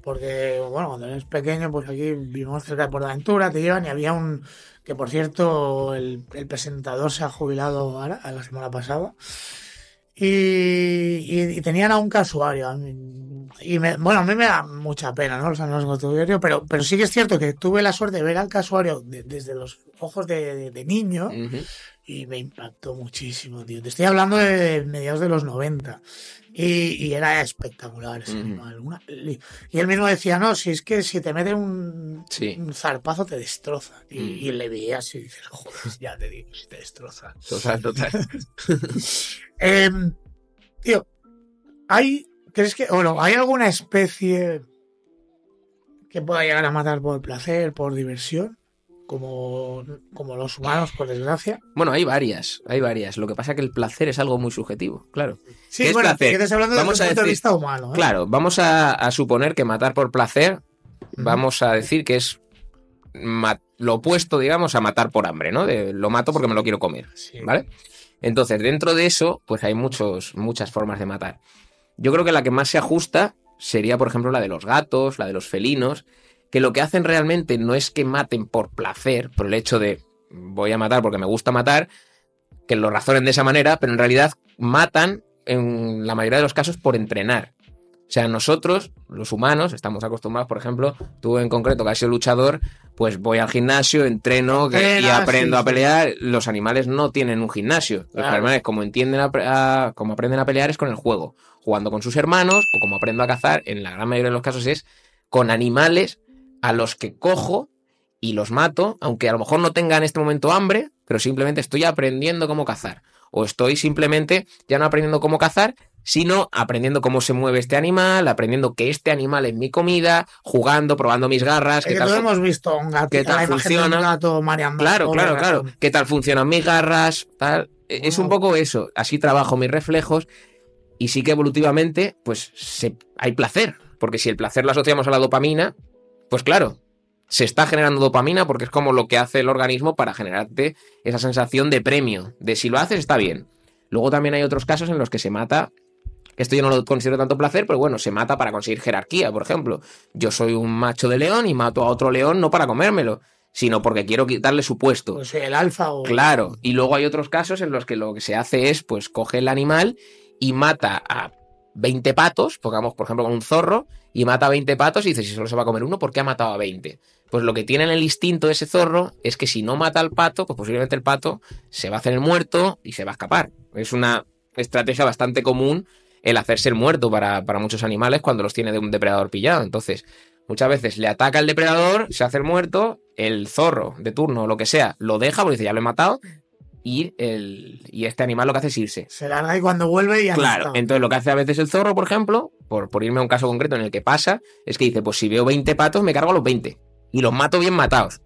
porque, bueno, cuando eres pequeño, pues aquí vivimos cerca de Portaventura, te llevan y había que por cierto, el presentador se ha jubilado ahora, la semana pasada, y tenían a un casuario. Y a mí me da mucha pena, ¿no? Los animales casuarios, pero sí que es cierto que tuve la suerte de ver al casuario desde los ojos de niño y me impactó muchísimo, tío. Te estoy hablando de mediados de los 90 y era espectacular ese animal. Y él mismo decía, no, si es que si te mete un zarpazo te destroza. Y le veías y dices, joder, ya te digo, si te destroza. Total. Tío, ¿crees que hay alguna especie que pueda llegar a matar por placer, por diversión? Como los humanos, por desgracia. Bueno, hay varias. Lo que pasa es que el placer es algo muy subjetivo, claro. Sí, bueno, que estás hablando desde el punto de vista humano. Claro, vamos a suponer que matar por placer, vamos a decir que es lo opuesto, digamos, a matar por hambre, ¿no? Lo mato porque me lo quiero comer, ¿vale? Entonces, dentro de eso, pues hay muchas formas de matar. Yo creo que la que más se ajusta sería, por ejemplo, la de los gatos, la de los felinos, que lo que hacen realmente no es que maten por placer, por el hecho de voy a matar porque me gusta matar, que lo razonen de esa manera, pero en realidad matan en la mayoría de los casos por entrenar. O sea, nosotros, los humanos, estamos acostumbrados, por ejemplo, tú en concreto que has sido luchador, pues voy al gimnasio, entreno y aprendo a pelear. Los animales no tienen un gimnasio. Los animales, como aprenden a pelear, es con el juego. Jugando con sus hermanos, o como aprendo a cazar, en la gran mayoría de los casos es con animales a los que cojo y los mato, aunque a lo mejor no tenga en este momento hambre, pero simplemente estoy aprendiendo cómo cazar. O estoy simplemente ya no aprendiendo cómo cazar, sino aprendiendo cómo se mueve este animal, aprendiendo que este animal es mi comida, jugando, probando mis garras. Todos hemos visto un gato, qué tal funciona. Un gato mareando. Claro. Qué tal funcionan mis garras, tal. Es un poco eso. Así trabajo mis reflejos y sí que evolutivamente, pues hay placer. Porque si el placer lo asociamos a la dopamina, pues claro, se está generando dopamina porque es como lo que hace el organismo para generarte esa sensación de premio, de si lo haces está bien. Luego también hay otros casos en los que se mata, esto yo no lo considero tanto placer, pero bueno, se mata para conseguir jerarquía, por ejemplo. Yo soy un macho de león y mato a otro león no para comérmelo, sino porque quiero quitarle su puesto. Pues el alfa o... Claro, y luego hay otros casos en los que lo que se hace es, pues coge el animal y mata a 20 patos, pongamos por ejemplo con un zorro, y mata a 20 patos y dice, si solo se va a comer uno, ¿por qué ha matado a 20? Pues lo que tiene en el instinto de ese zorro es que si no mata al pato, pues posiblemente el pato se va a hacer el muerto y se va a escapar. Es una estrategia bastante común el hacerse el muerto para muchos animales cuando los tiene de un depredador pillado. Entonces, muchas veces le ataca el depredador, se hace el muerto, el zorro de turno o lo que sea lo deja porque dice ya lo he matado y este animal lo que hace es irse. Se larga y cuando vuelve ya Claro, no está. entonces lo que hace a veces el zorro, por ejemplo, por irme a un caso concreto en el que pasa, es que dice, pues si veo 20 patos me cargo a los 20 y los mato bien matados.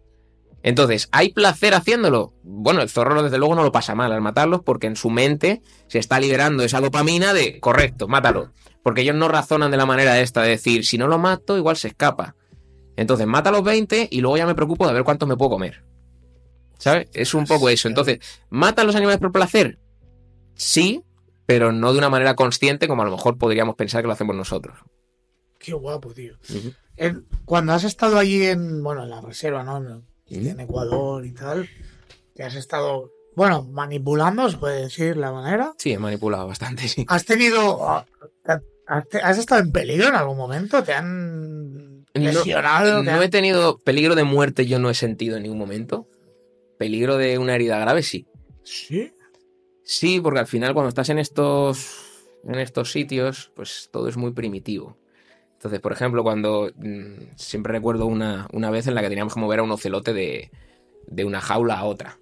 Entonces, ¿hay placer haciéndolo? Bueno, el zorro desde luego no lo pasa mal al matarlos porque en su mente se está liberando esa dopamina de, correcto, mátalo. Porque ellos no razonan de la manera esta de decir, si no lo mato, igual se escapa. Entonces, mata a los 20 y luego ya me preocupo de ver cuántos me puedo comer. ¿Sabes? Es un poco eso. Entonces, ¿matan los animales por placer? Sí, pero no de una manera consciente como a lo mejor podríamos pensar que lo hacemos nosotros. Qué guapo, tío. Cuando has estado allí en la reserva, ¿no? En Ecuador y tal, que has estado, manipulando, se puede decir la manera. Sí, he manipulado bastante, sí. ¿Has estado en peligro en algún momento? ¿Te han lesionado? No he tenido peligro de muerte, yo no he sentido en ningún momento. Peligro de una herida grave, sí. ¿Sí? Sí, porque al final cuando estás en estos sitios, pues todo es muy primitivo. Entonces, por ejemplo, cuando siempre recuerdo una vez en la que teníamos que mover a un ocelote de una jaula a otra,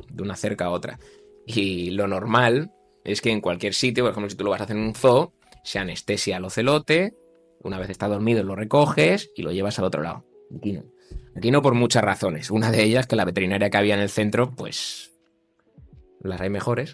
de una cerca a otra. Y lo normal es que en cualquier sitio, por ejemplo, si tú lo vas a hacer en un zoo, se anestesia al ocelote, una vez está dormido lo recoges y lo llevas al otro lado. Aquí no. Aquí no por muchas razones. Una de ellas que la veterinaria que había en el centro, pues las hay mejores,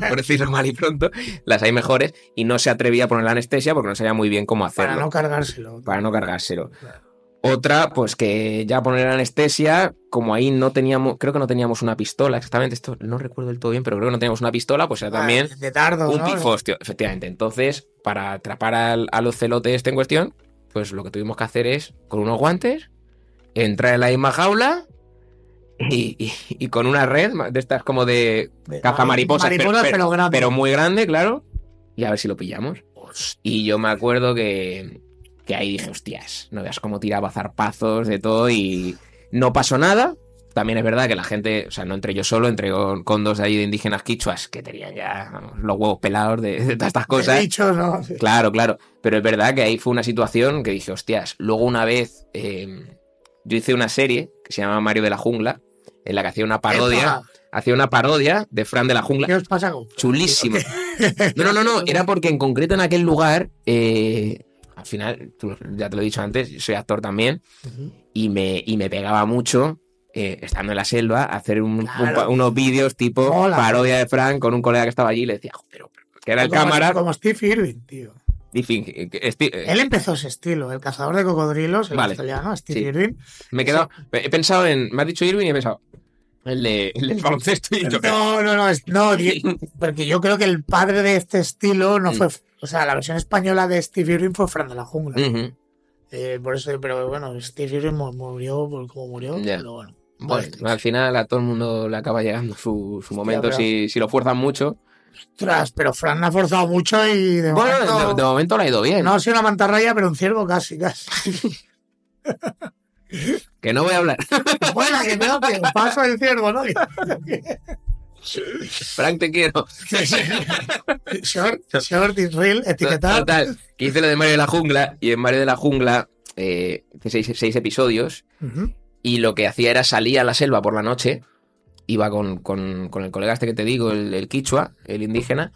por decirlo mal y pronto, las hay mejores y no se atrevía a poner la anestesia porque no sabía muy bien cómo hacerlo. Para no cargárselo. Para no cargárselo. Claro. Otra, pues que ya poner la anestesia, como ahí no teníamos, creo que no teníamos una pistola, exactamente, esto no recuerdo del todo bien, pero creo que no teníamos una pistola, pues era también de dardos, un pifostio, efectivamente. Entonces, para atrapar al ocelote este en cuestión, pues lo que tuvimos que hacer es, con unos guantes, entrar en la misma jaula y con una red de estas como de cazamariposas, pero muy grande, claro, y a ver si lo pillamos. Y yo me acuerdo que ahí dije, hostias, no veas cómo tiraba zarpazos de todo y no pasó nada. También es verdad que la gente, o sea, no entré yo solo, entré con dos de ahí de indígenas quichuas que tenían ya los huevos pelados de todas estas cosas. De dicho, ¿no? Claro. Pero es verdad que ahí fue una situación que dije, hostias, luego una vez yo hice una serie que se llama Mario de la Jungla, en la que hacía una parodia. Hacía una parodia de Fran de la Jungla. ¿Qué os pasa con chulísimo. No. Era porque en concreto en aquel lugar, al final, ya te lo he dicho antes, soy actor también, y me pegaba mucho, estando en la selva, hacer unos vídeos tipo parodia de Fran con un colega que estaba allí y le decía, pero que era el cámara. Como Steve Irwin, tío. Él empezó ese estilo, el cazador de cocodrilos, el australiano, Steve Irwin. He pensado me has dicho Irwin y he pensado el del baloncesto y yo no, porque yo creo que el padre de este estilo no fue, o sea, la versión española de Steve Irwin fue Fran de la Jungla. Por eso, pero bueno, Steve Irwin murió como murió, pero bueno. Al final a todo el mundo le acaba llegando su momento, si lo fuerzan mucho. Ostras, pero Fran ha forzado mucho y de momento le ha ido bien. No ha sido una mantarraya, pero un ciervo casi. Que no voy a hablar. Bueno, que tengo que paso el ciervo, ¿no? Frank, te quiero. Short is real, etiquetado. Total, que hice lo de Mario de la Jungla, y en Mario de la Jungla hice 6 episodios, y lo que hacía era salir a la selva por la noche, iba con el colega este que te digo, el quichua, el indígena,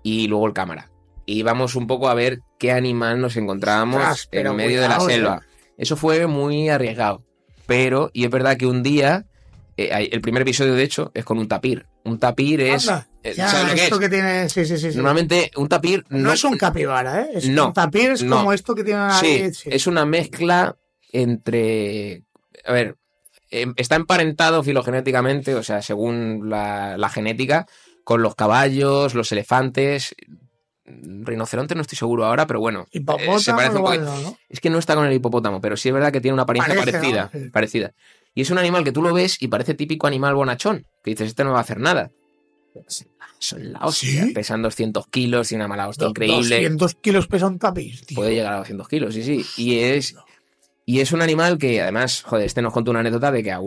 y luego el cámara. Y íbamos un poco a ver qué animal nos encontrábamos en medio de la selva. Eso fue muy arriesgado. Pero, y es verdad que un día, el primer episodio de hecho, es con un tapir. Un tapir es... ¿Sabes lo que es? Que tiene, sí. Normalmente un tapir... No es un capibara, ¿eh? Un tapir es como esto que tiene... Sí, es una mezcla entre... A ver, está emparentado filogenéticamente, o sea, según la genética, con los caballos, los elefantes... Rinoceronte no estoy seguro ahora, pero bueno, se parece un poco. ¿No? Es que no está con el hipopótamo, pero sí es verdad que tiene una apariencia parecida. Y es un animal que tú lo ves y parece típico animal bonachón, que dices, este no va a hacer nada. Son la hostia, pesan 200 kilos y una mala hostia increíble. 200 kilos pesa un tapir, tío. Puede llegar a 200 kilos, sí. Y es Y es un animal que, además, joder, nos contó una anécdota de que a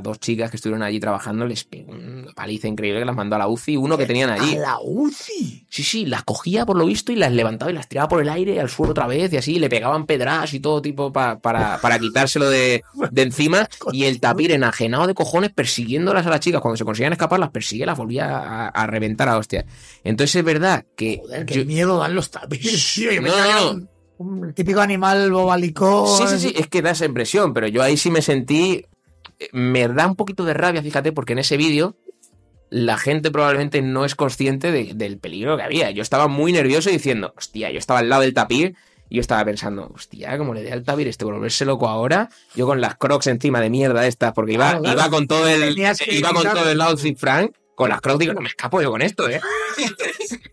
dos chicas que estuvieron allí trabajando les pegó una paliza increíble que las mandó a la UCI, uno que tenían allí. ¿A la UCI? Sí, las cogía por lo visto y las levantaba y las tiraba por el aire al suelo otra vez y así, le pegaban pedras y todo tipo para quitárselo de encima, y el tapir enajenado de cojones persiguiéndolas a las chicas. Cuando se conseguían escapar, las persigue, las volvía a reventar a hostias. Entonces es verdad que... Joder, qué miedo dan los tapirs, tío. Yo me No. Un típico animal bobalicón. Sí, es que da esa impresión, pero yo ahí sí me sentí... Me da un poquito de rabia, fíjate, porque en ese vídeo la gente probablemente no es consciente del peligro que había. Yo estaba muy nervioso diciendo, hostia, yo estaba al lado del tapir y yo estaba pensando, hostia, como le dé al tapir volverse loco ahora, yo con las Crocs encima de mierda estas, porque iba con todo el outfit Frank, con las Crocs digo, no me escapo yo con esto, ¿eh?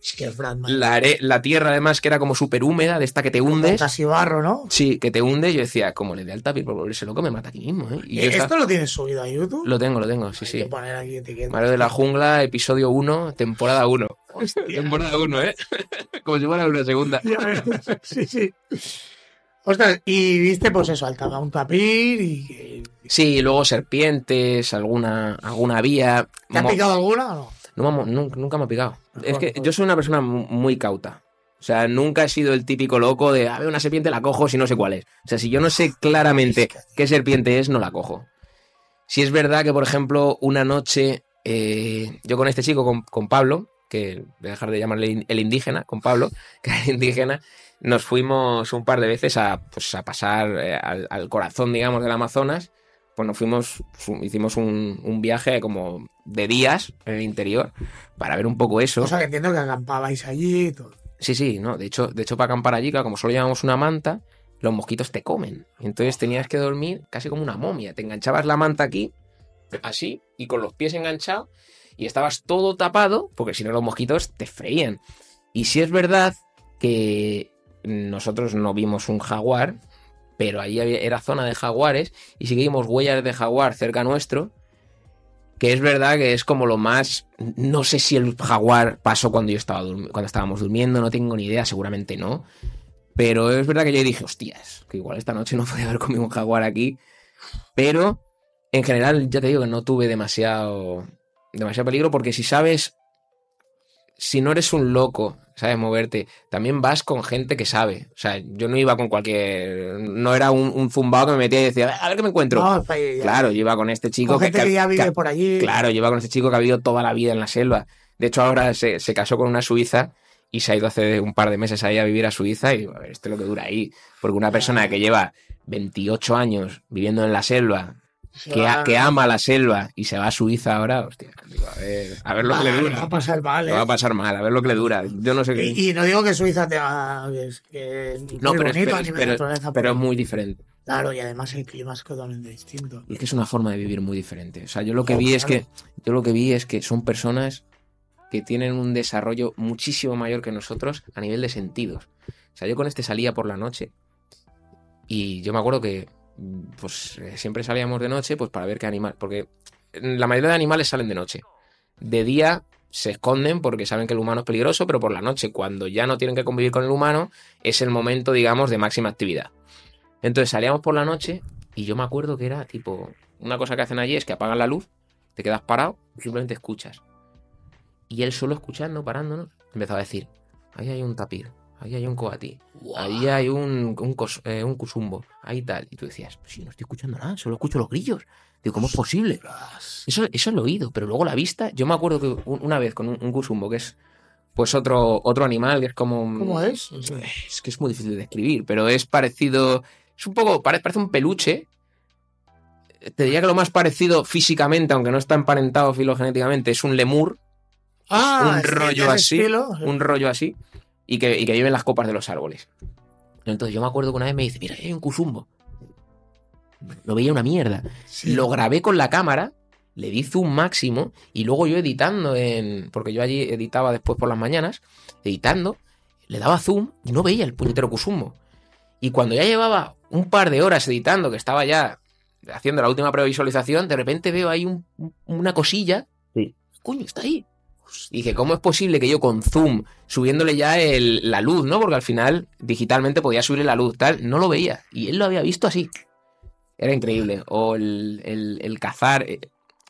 Es que Fran, La tierra además que era como súper húmeda, de esta que te hundes. Casi barro, ¿no? Sí, que te hundes. Yo decía, como le dé al tapir por volverse loco, me mata aquí mismo, ¿eh? Y ¿Esto lo tienes subido a YouTube? Lo tengo, sí, Hay sí. que poner aquí etiquetas. Mario de la Jungla, episodio 1, temporada 1. Hostia. Temporada 1, ¿eh? Como si fuera una segunda. Sí. Ostras, y viste, pues eso, a un tapir y... Sí, luego serpientes, alguna vía. ¿Te ha picado alguna o no? Nunca me ha picado. Es que yo soy una persona muy cauta. O sea, nunca he sido el típico loco de, a ver, una serpiente la cojo si no sé cuál es. O sea, si yo no sé claramente qué serpiente es, no la cojo. Si es verdad que, por ejemplo, una noche, yo con este chico, con Pablo, que voy a dejar de llamarle el indígena, con Pablo, que es indígena, nos fuimos un par de veces a pasar al corazón, digamos, del Amazonas. Pues hicimos un viaje como de días en el interior para ver un poco eso. O sea, que entiendo que acampabais allí y todo. Sí, no, de hecho para acampar allí, claro, como solo llevamos una manta, los mosquitos te comen. Entonces tenías que dormir casi como una momia. Te enganchabas la manta aquí, así, y con los pies enganchados, y estabas todo tapado, porque si no los mosquitos te freían. Y sí es verdad que nosotros no vimos un jaguar, pero ahí era zona de jaguares y sí que vimos huellas de jaguar cerca nuestro, que es verdad que es como lo más... No sé si el jaguar pasó cuando estábamos durmiendo, no tengo ni idea, seguramente no, pero es verdad que yo dije, hostias, que igual esta noche no podía haber comido un jaguar aquí, pero en general ya te digo que no tuve demasiado peligro, porque si no eres un loco, sabes moverte, también vas con gente que sabe. O sea, yo no iba con cualquier... No era un zumbao que me metía y decía, a ver qué me encuentro. No, claro, yo iba con este chico... Con gente que ya vive por allí. Claro, yo iba con este chico que ha vivido toda la vida en la selva. De hecho, ahora se casó con una suiza y se ha ido hace un par de meses ahí a vivir a Suiza y a ver, esto es lo que dura ahí. Porque una persona que lleva 28 años viviendo en la selva... Que ama la selva y se va a Suiza ahora, hostia, digo, a ver lo que le dura. Va a pasar mal, va a pasar mal, a ver lo que le dura. Yo no sé qué. Y no digo que Suiza te va... Que es no, muy pero, bonito a nivel de naturaleza, pero es muy diferente. Claro, y además el clima es totalmente distinto. Y es que es una forma de vivir muy diferente. O sea, yo lo que vi es que son personas que tienen un desarrollo muchísimo mayor que nosotros a nivel de sentidos. O sea, yo con este salía por la noche y yo me acuerdo que pues siempre salíamos de noche pues para ver qué animal, porque la mayoría de animales salen de noche. De día se esconden porque saben que el humano es peligroso, pero por la noche, cuando ya no tienen que convivir con el humano, es el momento, digamos, de máxima actividad. Entonces salíamos por la noche y yo me acuerdo que era tipo, una cosa que hacen allí es que apagan la luz, te quedas parado y simplemente escuchas. Y él solo escuchando, parándonos, empezaba a decir, ahí hay un tapir, ahí hay un coatí, ahí hay un cusumbo, ahí tal. Y tú decías, pues si no estoy escuchando nada, solo escucho los grillos. Digo, ¿cómo es posible? Eso es el oído, pero luego la vista. Yo me acuerdo que una vez con un cusumbo, que es pues otro animal, que es como... ¿Cómo es? Es que es muy difícil de describir, pero es parecido... Es un poco... Parece un peluche. Te diría que lo más parecido físicamente, aunque no está emparentado filogenéticamente, es un lemur. Un rollo así. Un rollo así. Y que vive en las copas de los árboles. Entonces yo me acuerdo que una vez me dice, mira, hay un cusumbo. Lo veía una mierda. Sí. Lo grabé con la cámara, le di zoom máximo y luego yo editando porque yo allí editaba después por las mañanas, editando, le daba zoom y no veía el puñetero cusumbo. Y cuando ya llevaba un par de horas editando, que estaba ya haciendo la última previsualización, de repente veo ahí una cosilla. Sí. Coño, está ahí. Y dije, ¿cómo es posible que yo con zoom, subiéndole ya la luz, ¿no? Porque al final, digitalmente podía subirle la luz, tal, no lo veía. Y él lo había visto así. Era increíble. O el cazar.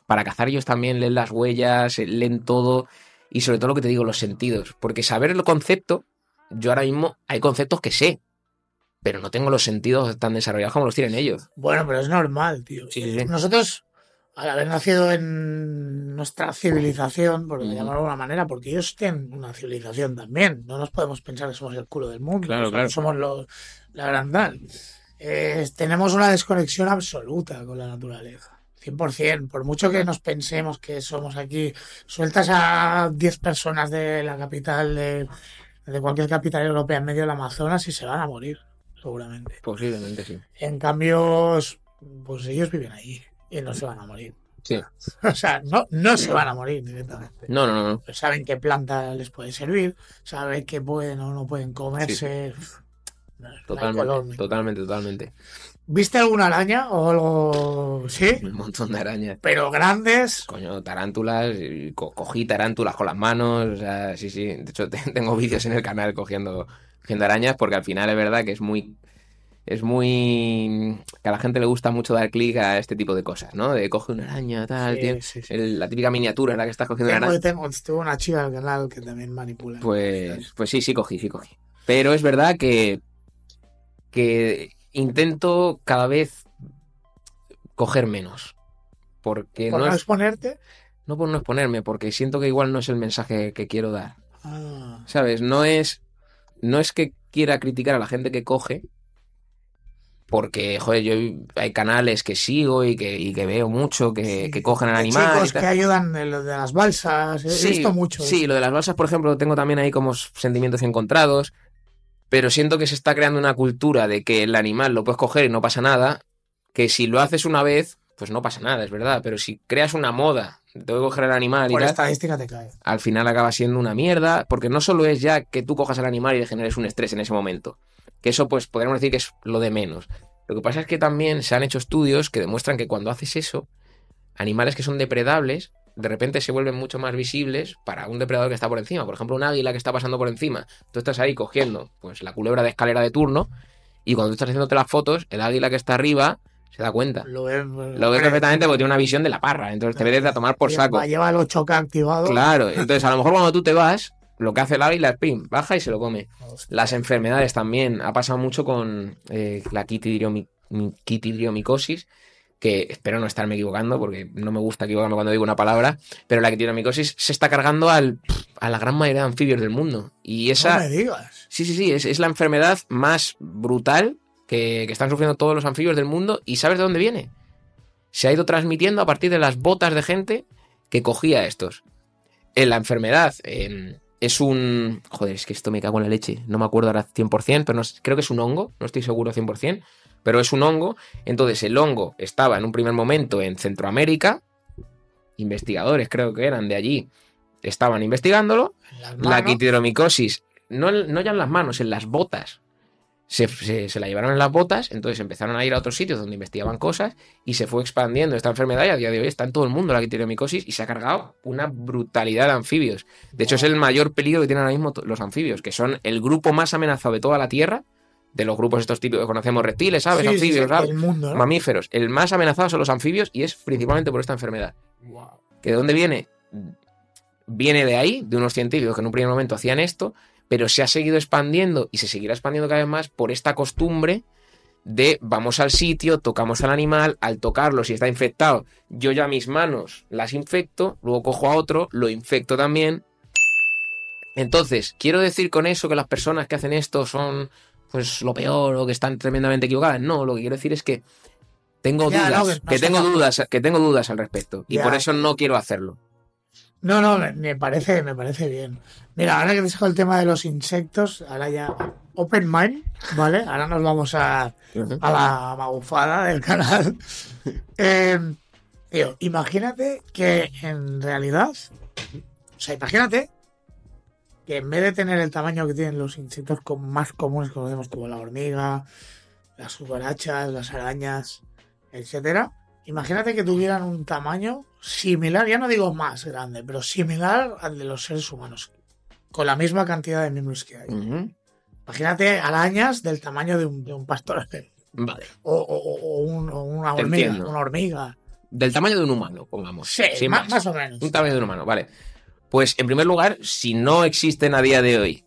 Para cazar ellos también leen las huellas, leen todo. Y sobre todo lo que te digo, los sentidos. Porque saber el concepto, yo ahora mismo hay conceptos que sé, pero no tengo los sentidos tan desarrollados como los tienen ellos. Bueno, pero es normal, tío. Sí, sí, sí. Nosotros, al haber nacido en nuestra civilización, por llamarlo de alguna manera, porque ellos tienen una civilización también. No nos podemos pensar que somos el culo del mundo. Claro, O sea, claro. Somos la grandal. Tenemos una desconexión absoluta con la naturaleza. 100%. Por mucho que nos pensemos que somos aquí, sueltas a 10 personas de la capital, de cualquier capital europea en medio del Amazonas y se van a morir, seguramente. Posiblemente sí. En cambio, pues ellos viven ahí y no se van a morir. Sí. O sea, no se van a morir directamente. No. Pero saben qué planta les puede servir, saben qué pueden o no pueden comerse. No hay color, no hay Totalmente. ¿Viste alguna araña o algo? Sí, Un montón de arañas. pero grandes. Coño, tarántulas, y cogí tarántulas con las manos, o sea, sí. De hecho, tengo vídeos en el canal cogiendo arañas porque al final es verdad que es muy que a la gente le gusta mucho dar clic a este tipo de cosas, ¿no? De coge una araña, tal, Sí. la típica miniatura en la que estás cogiendo una araña. Tengo una chica del canal que también manipula. Pues sí cogí. Pero es verdad que intento cada vez coger menos. Porque ¿Por no exponerte? No por no exponerme, porque siento que igual no es el mensaje que quiero dar. Ah. ¿Sabes? No es que quiera criticar a la gente que coge, porque, joder, hay canales que sigo y que veo mucho que cogen al animal. Chicos que ayudan de lo de las balsas. He visto mucho. Sí, eso. Lo de las balsas, por ejemplo, tengo también ahí como sentimientos encontrados, pero siento que se está creando una cultura de que el animal lo puedes coger y no pasa nada, que si lo haces una vez, pues no pasa nada, es verdad, pero si creas una moda, tengo que coger el animal por y tal, estadística te cae. al final acaba siendo una mierda, porque no solo es ya que tú cojas al animal y le generes un estrés en ese momento, que eso pues podríamos decir que es lo de menos. Lo que pasa es que también se han hecho estudios que demuestran que cuando haces eso, animales que son depredables, de repente se vuelven mucho más visibles para un depredador que está por encima. Por ejemplo, un águila que está pasando por encima. Tú estás ahí cogiendo pues la culebra de escalera de turno y cuando tú estás haciéndote las fotos, el águila que está arriba se da cuenta. Lo ves perfectamente porque tiene una visión de la parra. Entonces te ves a tomar por saco. Lleva el 8K activado. Claro. Entonces a lo mejor cuando tú te vas, lo que hace el águila es pim, baja y se lo come. Hostia. Las enfermedades también. Ha pasado mucho con la quitridiomicosis, que espero no estarme equivocando porque no me gusta equivocarme cuando digo una palabra, pero la quitridiomicosis se está cargando a la gran mayoría de anfibios del mundo. Y esa... No me digas. Sí, es la enfermedad más brutal que están sufriendo todos los anfibios del mundo. ¿Y sabes de dónde viene? Se ha ido transmitiendo a partir de las botas de gente que cogía estos. La enfermedad es un... Joder, es que esto me cago en la leche. No me acuerdo ahora 100%, pero creo que es un hongo. No estoy seguro 100%, pero es un hongo. Entonces el hongo estaba en un primer momento en Centroamérica. Investigadores creo que eran de allí. Estaban investigándolo. La quitridiomicosis, no ya en las manos, en las botas. Se la llevaron en las botas, entonces empezaron a ir a otros sitios donde investigaban cosas y se fue expandiendo esta enfermedad y a día de hoy está en todo el mundo la quitridiomicosis y se ha cargado una brutalidad de anfibios. De hecho, es el mayor peligro que tienen ahora mismo los anfibios, que son el grupo más amenazado de toda la Tierra, de los grupos estos típicos que conocemos, reptiles, aves, anfibios, ¿sabes? El mundo, ¿no? Mamíferos. El más amenazado son los anfibios y es principalmente por esta enfermedad. Wow. ¿Que de dónde viene? Viene de ahí, de unos científicos que en un primer momento hacían esto, pero se ha seguido expandiendo y se seguirá expandiendo cada vez más por esta costumbre de vamos al sitio, tocamos al animal, al tocarlo, si está infectado, yo ya mis manos las infecto, luego cojo a otro, lo infecto también. Entonces, ¿quiero decir con eso que las personas que hacen esto son pues lo peor o que están tremendamente equivocadas? No, lo que quiero decir es que tengo dudas, que tengo dudas al respecto y por eso no quiero hacerlo. No, me parece bien. Mira, ahora que te saco el tema de los insectos, ahora ya open mind, ¿vale? Ahora nos vamos a la magufada del canal. Tío, imagínate que en realidad, o sea, imagínate que en vez de tener el tamaño que tienen los insectos más comunes que conocemos, como la hormiga, las cucarachas, las arañas, etcétera, imagínate que tuvieran un tamaño similar, ya no digo más grande, pero similar al de los seres humanos, con la misma cantidad de miembros que hay. Imagínate arañas del tamaño de un pastor alemán. Vale. O una hormiga. Entiendo. Una hormiga. Del tamaño de un humano, pongamos. Sí, sin más o menos. Un tamaño de un humano, vale. Pues en primer lugar, si no existen a día de hoy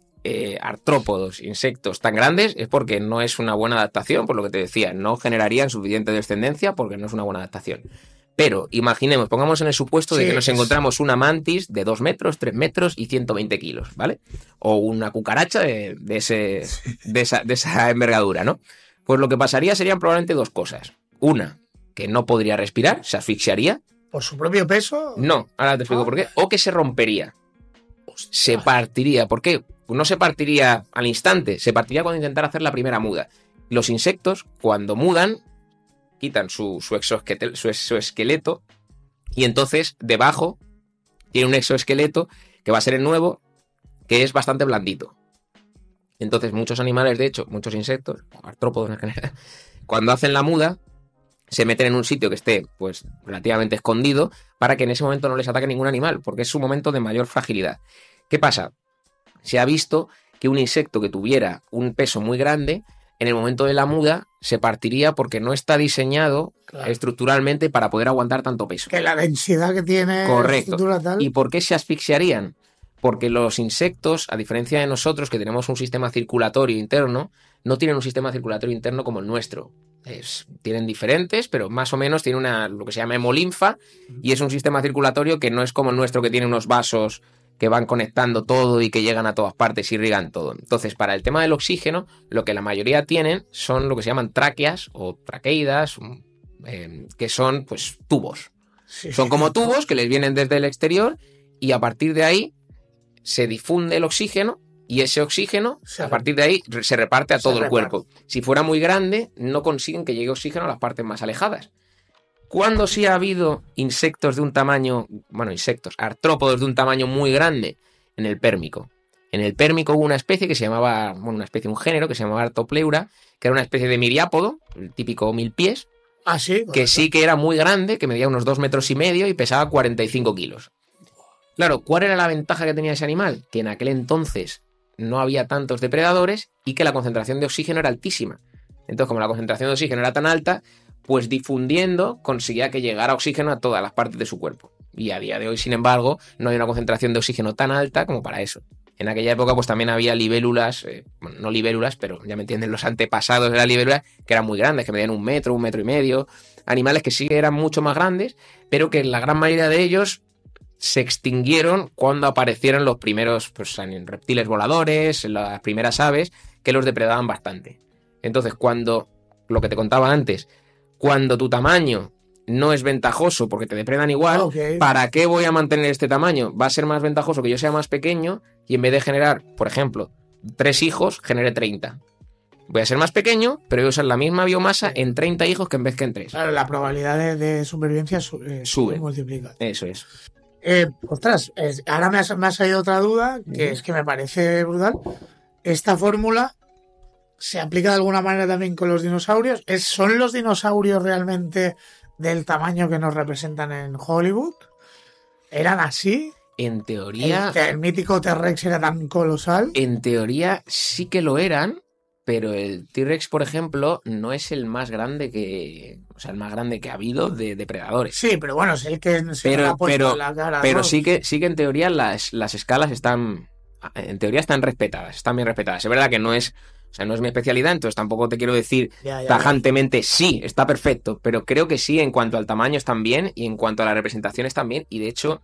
artrópodos, insectos tan grandes, es porque no es una buena adaptación, por lo que te decía, no generarían suficiente descendencia porque no es una buena adaptación. Pero imaginemos, pongamos en el supuesto de que nos encontramos una mantis de 2 metros, 3 metros y 120 kilos, ¿vale? O una cucaracha de esa envergadura, ¿no? Pues lo que pasaría serían probablemente 2 cosas. Una, que no podría respirar, se asfixiaría. ¿Por su propio peso? No, ahora te explico por qué. O que se rompería. Se partiría. ¿Por qué? No se partiría al instante, se partiría cuando intentara hacer la primera muda. Los insectos, cuando mudan, quitan su esqueleto y entonces debajo tiene un exoesqueleto que va a ser el nuevo, que es bastante blandito. Entonces muchos animales, de hecho, muchos insectos, artrópodos en general, cuando hacen la muda, se meten en un sitio que esté pues relativamente escondido para que en ese momento no les ataque ningún animal, porque es su momento de mayor fragilidad. ¿Qué pasa? Se ha visto que un insecto que tuviera un peso muy grande, en el momento de la muda se partiría porque no está diseñado estructuralmente para poder aguantar tanto peso. Que la densidad que tiene. Correcto. Tal. ¿Y por qué se asfixiarían? Porque los insectos, a diferencia de nosotros que tenemos un sistema circulatorio interno, no tienen un sistema circulatorio interno como el nuestro. Tienen diferentes, pero más o menos tienen lo que se llama hemolinfa, y es un sistema circulatorio que no es como el nuestro, que tiene unos vasos que van conectando todo y que llegan a todas partes y irrigan todo. Entonces, para el tema del oxígeno, lo que la mayoría tienen son lo que se llaman tráqueas o traqueidas, que son pues tubos. Sí. Son como tubos que les vienen desde el exterior y a partir de ahí se difunde el oxígeno y ese oxígeno, a partir de ahí, se reparte a todo el cuerpo. Si fuera muy grande, no consiguen que llegue oxígeno a las partes más alejadas. ¿Cuándo sí ha habido insectos de un tamaño, artrópodos de un tamaño muy grande? En el Pérmico. En el Pérmico hubo una especie que se llamaba, un género que se llamaba Artopleura, que era una especie de miriápodo, el típico 1000 pies, que sí que era muy grande, que medía unos 2,5 metros y pesaba 45 kilos. Claro, ¿cuál era la ventaja que tenía ese animal? Que en aquel entonces no había tantos depredadores y que la concentración de oxígeno era altísima. Entonces, como la concentración de oxígeno era tan alta, pues difundiendo conseguía que llegara oxígeno a todas las partes de su cuerpo. Y a día de hoy, sin embargo, no hay una concentración de oxígeno tan alta como para eso. En aquella época pues también había libélulas, no libélulas, pero ya me entienden, los antepasados de la libélula, que eran muy grandes, que medían 1 metro, 1,5 metros, animales que sí eran mucho más grandes, pero que la gran mayoría de ellos se extinguieron cuando aparecieron los primeros reptiles voladores, las primeras aves, que los depredaban bastante. Entonces, cuando, lo que te contaba antes, cuando tu tamaño no es ventajoso porque te depredan igual, ¿para qué voy a mantener este tamaño? Va a ser más ventajoso que yo sea más pequeño y en vez de generar, por ejemplo, 3 hijos, genere 30. Voy a ser más pequeño, pero voy a usar la misma biomasa en 30 hijos que en vez que en 3. Claro, la probabilidad de supervivencia sube. Multiplica. Eso es. Ahora me ha salido otra duda, que es que me parece brutal. Esta fórmula se aplica de alguna manera también con los dinosaurios. ¿Son los dinosaurios realmente del tamaño que nos representan en Hollywood? ¿Eran así? En teoría... ¿El mítico T-Rex era tan colosal? En teoría sí que lo eran, pero el T-Rex, por ejemplo, no es el más grande que... O sea, el más grande que ha habido de depredadores. Sí, pero bueno, es el que se le ha puesto en la cara. Pero sí que en teoría las escalas están... En teoría están respetadas, están bien respetadas. Es verdad que no es... O sea, no es mi especialidad, entonces tampoco te quiero decir tajantemente sí, está perfecto, pero creo que sí, en cuanto al tamaño están bien y en cuanto a la representación están bien, y de hecho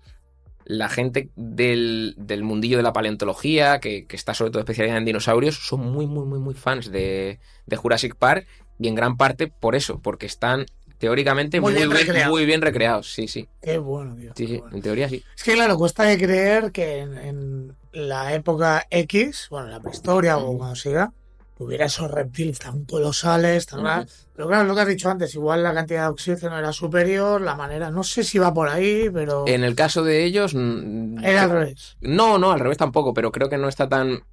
la gente del mundillo de la paleontología, que está sobre todo especializada en dinosaurios, son muy, muy, muy, muy fans de Jurassic Park, y en gran parte por eso, porque están teóricamente muy bien recreados. Sí. Qué bueno, tío. Sí, bueno. En teoría sí. Es que claro, cuesta de creer que en la época X, bueno, en la prehistoria o cuando siga, hubiera esos reptiles tan colosales, tan grandes. Pero claro, lo que has dicho antes, igual la cantidad de oxígeno era superior, la manera, no sé si va por ahí, pero... En el caso de ellos... Era al revés. No, al revés tampoco, pero creo que no está tan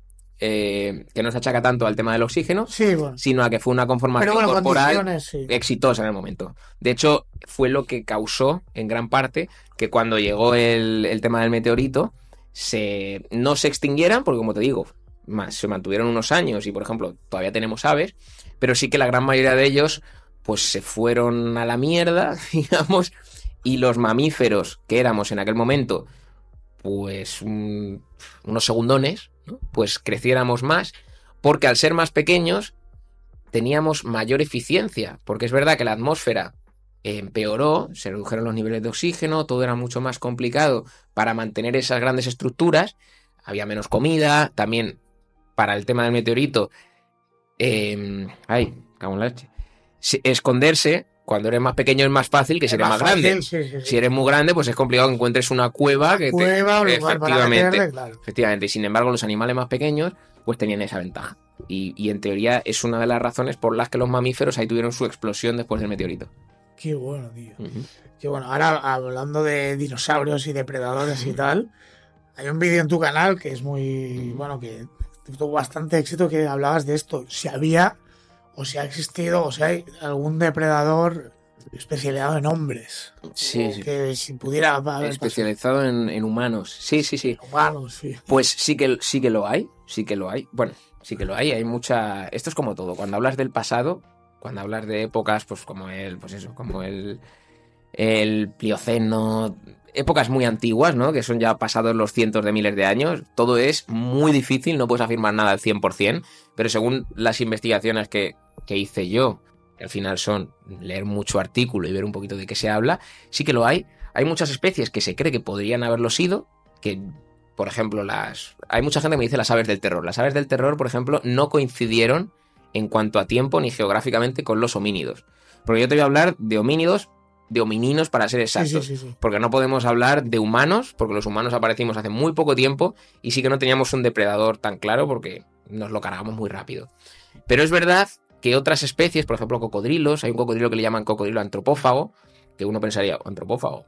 que no se achaca tanto al tema del oxígeno, Sí, bueno. sino a que fue una conformación Pero bueno, corporal condiciones, sí. exitosa en el momento. De hecho, fue lo que causó, en gran parte, que cuando llegó el tema del meteorito, no se extinguieran, porque como te digo, se mantuvieron unos años y, por ejemplo, todavía tenemos aves, pero sí que la gran mayoría de ellos pues se fueron a la mierda, digamos, y los mamíferos que éramos en aquel momento, pues unos segundones, ¿no? Pues creciéramos más, porque al ser más pequeños teníamos mayor eficiencia, porque es verdad que la atmósfera empeoró, se redujeron los niveles de oxígeno, todo era mucho más complicado para mantener esas grandes estructuras, había menos comida, también para el tema del meteorito, cago en la leche, esconderse, cuando eres más pequeño es más fácil que si eres más grande. Sí. Si eres muy grande, pues es complicado que encuentres una cueva o lugar para meterle, claro. Efectivamente. Sin embargo, los animales más pequeños pues tenían esa ventaja. Y en teoría es una de las razones por las que los mamíferos ahí tuvieron su explosión después del meteorito. Qué bueno, tío. Qué bueno. Ahora, hablando de dinosaurios y depredadores y tal, hay un vídeo en tu canal que es muy... Bueno, que tuvo bastante éxito, que hablabas de esto. Si había, o si ha existido, o si hay algún depredador especializado en hombres. Sí. Que si pudiera haber especializado en humanos. Sí. humanos, sí. Pues sí que lo hay. Bueno, sí que lo hay. Hay mucha... Esto es como todo. Cuando hablas del pasado, cuando hablas de épocas, pues como el Plioceno, épocas muy antiguas, ¿no? Que son ya pasados los cientos de miles de años, todo es muy difícil, no puedes afirmar nada al 100%, pero según las investigaciones que hice yo, que al final son leer mucho artículo y ver un poquito de qué se habla, sí que lo hay. Hay muchas especies que se cree que podrían haberlo sido, que, por ejemplo, hay mucha gente que me dice las aves del terror. Las aves del terror, por ejemplo, no coincidieron en cuanto a tiempo ni geográficamente con los homínidos. Porque yo te voy a hablar de homininos para ser exactos. Sí. Porque no podemos hablar de humanos, porque los humanos aparecimos hace muy poco tiempo y sí que no teníamos un depredador tan claro porque nos lo cargamos muy rápido. Pero es verdad que otras especies, por ejemplo cocodrilos, hay un cocodrilo que le llaman cocodrilo antropófago, que uno pensaría, antropófago,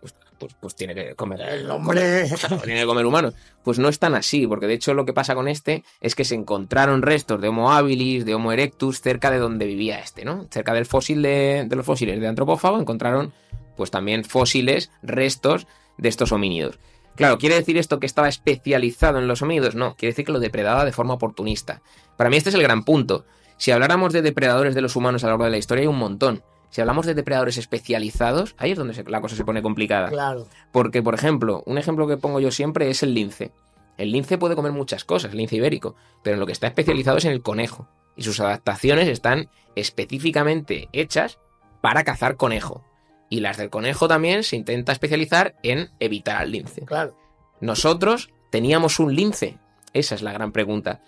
pues tiene que comer el hombre, tiene que comer humanos. Pues no es tan así, porque de hecho lo que pasa con este es que se encontraron restos de Homo habilis, de Homo erectus, cerca de donde vivía este, ¿no? Cerca del fósil de los fósiles de antropófago encontraron pues también fósiles, restos de estos homínidos. Claro, ¿quiere decir esto que estaba especializado en los homínidos? No, quiere decir que lo depredaba de forma oportunista. Para mí este es el gran punto. Si habláramos de depredadores de los humanos a lo largo de la historia hay un montón. Si hablamos de depredadores especializados, ahí es donde la cosa se pone complicada. Claro. Porque, por ejemplo, un ejemplo que pongo yo siempre es el lince. El lince puede comer muchas cosas, el lince ibérico, pero en lo que está especializado es en el conejo. Y sus adaptaciones están específicamente hechas para cazar conejo. Y las del conejo también se intenta especializar en evitar al lince. Claro. Nosotros teníamos un lince. Esa es la gran pregunta.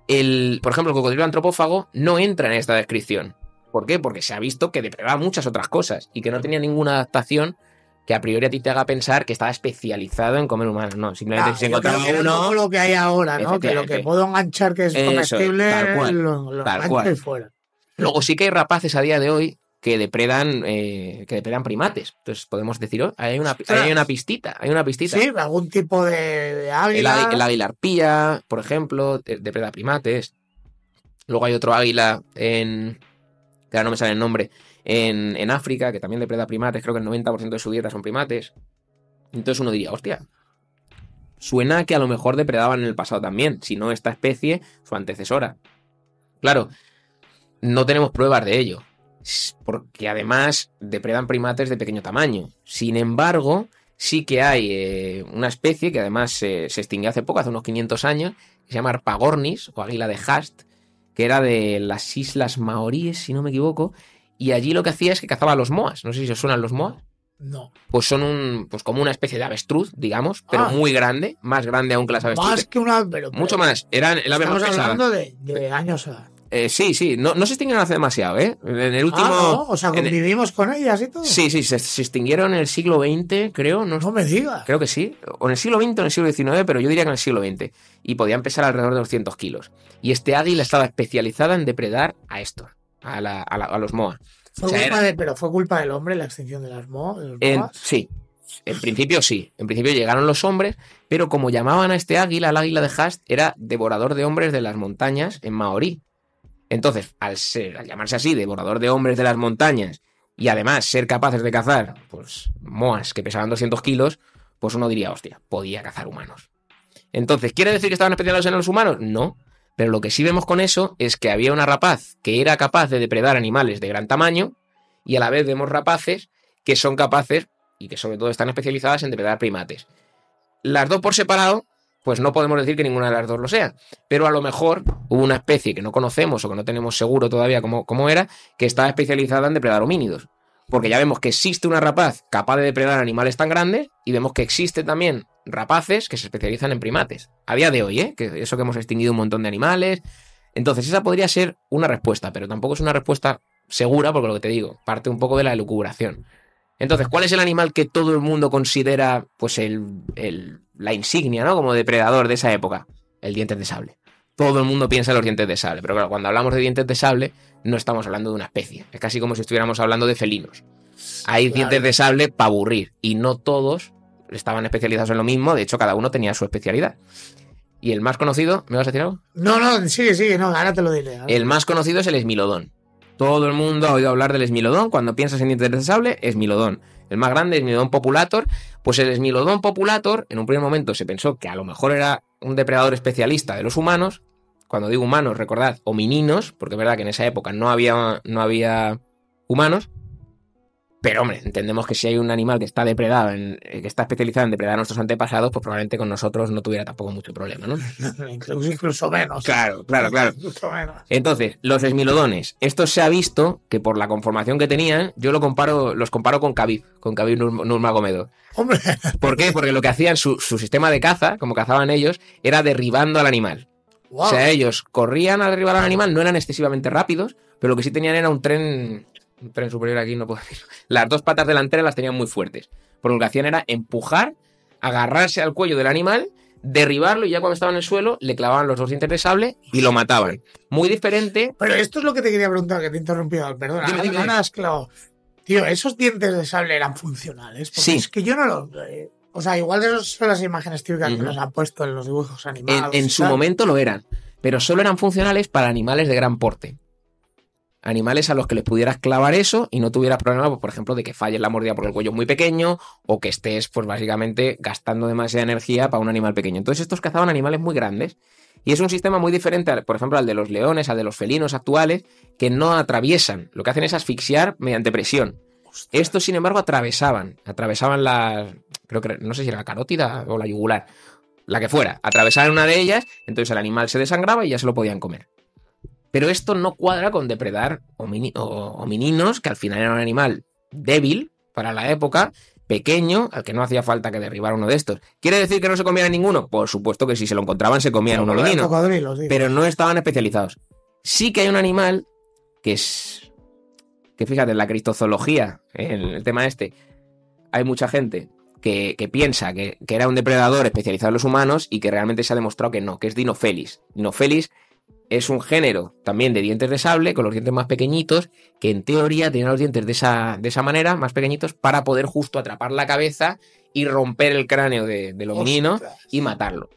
Por ejemplo, el cocodrilo antropófago no entra en esta descripción. ¿Por qué? Porque se ha visto que depredaba muchas otras cosas y que no tenía ninguna adaptación que a priori a ti te haga pensar que estaba especializado en comer humanos. No, simplemente si se encontraba uno... lo que hay ahora, ¿no? Que lo que puedo enganchar que es comestible, lo engancho y fuera. Luego sí que hay rapaces a día de hoy que depredan primates. Entonces podemos decir, hay una pistita. Sí, algún tipo de águila. El águila arpía, por ejemplo, depreda primates. Luego hay otro águila que ahora no me sale el nombre, en África, que también depreda primates, creo que el 90% de su dieta son primates. Entonces uno diría, hostia, suena que a lo mejor depredaban en el pasado también, si no esta especie, su antecesora. Claro, no tenemos pruebas de ello, porque además depredan primates de pequeño tamaño. Sin embargo, sí que hay una especie que además se extinguió hace poco, hace unos 500 años, que se llama Harpagornis, o águila de Haast, que era de las islas maoríes, si no me equivoco, y allí lo que hacía es que cazaba a los moas. No sé si os suenan los moas. No. Pues son pues como una especie de avestruz, digamos, pero muy grande, más grande aún que las avestruces. Más que una... Pero, mucho más. Eran el ave más pesada. Estamos hablando de años. Sí. No se extinguieron hace demasiado, ¿eh? En el último... ¿no? O sea, ¿convivimos con ellas y todo? Sí, se extinguieron en el siglo XX, creo. No me digas. Creo que sí. O en el siglo XX o en el siglo XIX, pero yo diría que en el siglo XX. Y podían pesar alrededor de 200 kilos. Y este águila estaba especializada en depredar a estos, a los moa. Pero fue culpa del hombre la extinción de las moas. Sí. En principio sí, en principio llegaron los hombres, pero como llamaban a este águila, el águila de Hast, era devorador de hombres de las montañas en maorí. Entonces, al llamarse así, devorador de hombres de las montañas, y además ser capaces de cazar, pues, moas que pesaban 200 kilos, pues uno diría, hostia, podía cazar humanos. Entonces, ¿quiere decir que estaban especializados en los humanos? No. Pero lo que sí vemos con eso es que había una rapaz que era capaz de depredar animales de gran tamaño, y a la vez vemos rapaces que son capaces, y que sobre todo están especializadas en depredar primates. Las dos por separado, pues no podemos decir que ninguna de las dos lo sea, pero a lo mejor hubo una especie que no conocemos o que no tenemos seguro todavía cómo era, que estaba especializada en depredar homínidos. Porque ya vemos que existe una rapaz capaz de depredar animales tan grandes y vemos que existe también rapaces que se especializan en primates. A día de hoy, que eso que hemos extinguido un montón de animales. Entonces esa podría ser una respuesta, pero tampoco es una respuesta segura porque lo que te digo, parte un poco de la elucubración. Entonces, ¿cuál es el animal que todo el mundo considera pues la insignia, ¿no? Como depredador de esa época? El dientes de sable. Todo el mundo piensa en los dientes de sable, pero claro, cuando hablamos de dientes de sable no estamos hablando de una especie. Es casi como si estuviéramos hablando de felinos. Hay dientes de sable para aburrir y no todos estaban especializados en lo mismo, de hecho cada uno tenía su especialidad. Y el más conocido, ¿me vas a decir algo? No, sigue, no, ahora te lo diré. El más conocido es el esmilodón. Todo el mundo ha oído hablar del esmilodón. Cuando piensas en dientes de sable, esmilodón. El más grande, esmilodón populator. Pues el esmilodón populator, en un primer momento se pensó que a lo mejor era un depredador especialista de los humanos. Cuando digo humanos, recordad, homininos, porque es verdad que en esa época no había humanos. Pero, hombre, entendemos que si hay un animal que está depredado, que está especializado en depredar a nuestros antepasados, pues probablemente con nosotros no tuviera tampoco mucho problema, ¿no? Incluso menos. Claro. Incluso menos. Entonces, los esmilodones, esto se ha visto que por la conformación que tenían, yo los comparo con Khabib Nurmagomedov. Hombre. ¿Por qué? Porque lo que hacían, su sistema de caza, como cazaban ellos, era derribando al animal. Wow. O sea, ellos corrían a derribar al animal, no eran excesivamente rápidos, pero lo que sí tenían era un tren superior, aquí no puedo decir. Las dos patas delanteras las tenían muy fuertes. Porque lo que hacían era empujar, agarrarse al cuello del animal, derribarlo y ya cuando estaba en el suelo le clavaban los dos dientes de sable y lo mataban. Muy diferente. Pero esto es lo que te quería preguntar, que te he interrumpido. Perdona, dime. Ahora has clavado. Tío, ¿esos dientes de sable eran funcionales? Porque sí. Es que yo no los... o sea, igual de esas son las imágenes típicas que nos han puesto en los dibujos animados. En su momento lo eran, pero solo eran funcionales para animales de gran porte. Animales a los que les pudieras clavar eso y no tuvieras problema, pues, por ejemplo, de que falles la mordida porque el cuello es muy pequeño o que estés, pues básicamente, gastando demasiada energía para un animal pequeño. Entonces estos cazaban animales muy grandes y es un sistema muy diferente, por ejemplo, al de los leones, al de los felinos actuales, que no atraviesan. Lo que hacen es asfixiar mediante presión. Hostia. Estos, sin embargo, atravesaban la, creo que, no sé si era la carótida o la yugular, la que fuera. Atravesaban una de ellas, entonces el animal se desangraba y ya se lo podían comer. Pero esto no cuadra con depredar homininos, que al final era un animal débil para la época, pequeño, al que no hacía falta que derribara uno de estos. ¿Quiere decir que no se comieran ninguno? Por supuesto que si se lo encontraban se comían un hominino, pero no estaban especializados. Sí que hay un animal que fíjate, en la cristozoología, en el tema este, hay mucha gente que piensa que era un depredador especializado en los humanos y que realmente se ha demostrado que no, que es Dinophelis. Dinophelis es un género también de dientes de sable, con los dientes más pequeñitos, que en teoría tenían los dientes de esa manera, más pequeñitos, para poder justo atrapar la cabeza y romper el cráneo del hominino y matarlo.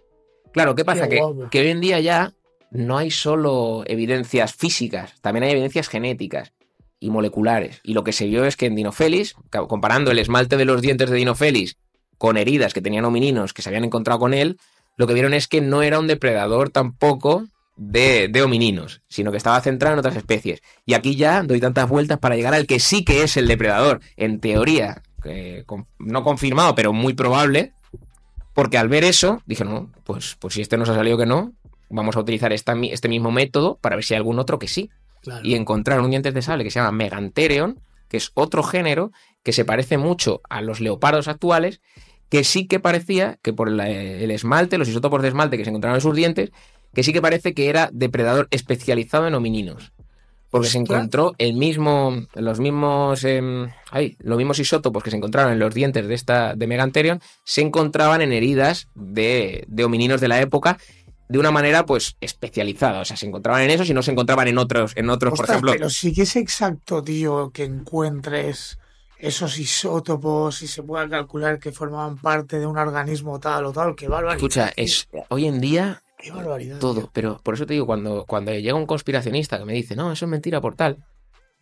Claro, ¿qué pasa? Que hoy en día ya no hay solo evidencias físicas, también hay evidencias genéticas y moleculares. Y lo que se vio es que en Dinophelis, comparando el esmalte de los dientes de Dinophelis con heridas que tenían homininos que se habían encontrado con él, lo que vieron es que no era un depredador tampoco de homininos, sino que estaba centrado en otras especies. Y aquí ya doy tantas vueltas para llegar al que sí que es el depredador, en teoría, no confirmado, pero muy probable, porque al ver eso, dije, no, pues si este nos ha salido que no, vamos a utilizar este mismo método para ver si hay algún otro que sí. Claro. Y encontraron un dientes de sable que se llama Megantherion, que es otro género que se parece mucho a los leopardos actuales, que sí que parecía que por el esmalte, los isótopos de esmalte que se encontraron en sus dientes, que sí que parece que era depredador especializado en homininos. Porque se encontró los mismos isótopos que se encontraron en los dientes de Megantherion, se encontraban en heridas de homininos de la época de una manera pues especializada. O sea, se encontraban en esos y no se encontraban en otros. Ostras, por ejemplo. Pero sí que es exacto, tío, que encuentres esos isótopos, si se puede calcular que formaban parte de un organismo tal o tal, qué barbaridad. Escucha, hoy en día Qué barbaridad. todo, Tío. pero por eso te digo, cuando llega un conspiracionista que me dice, no, eso es mentira por tal,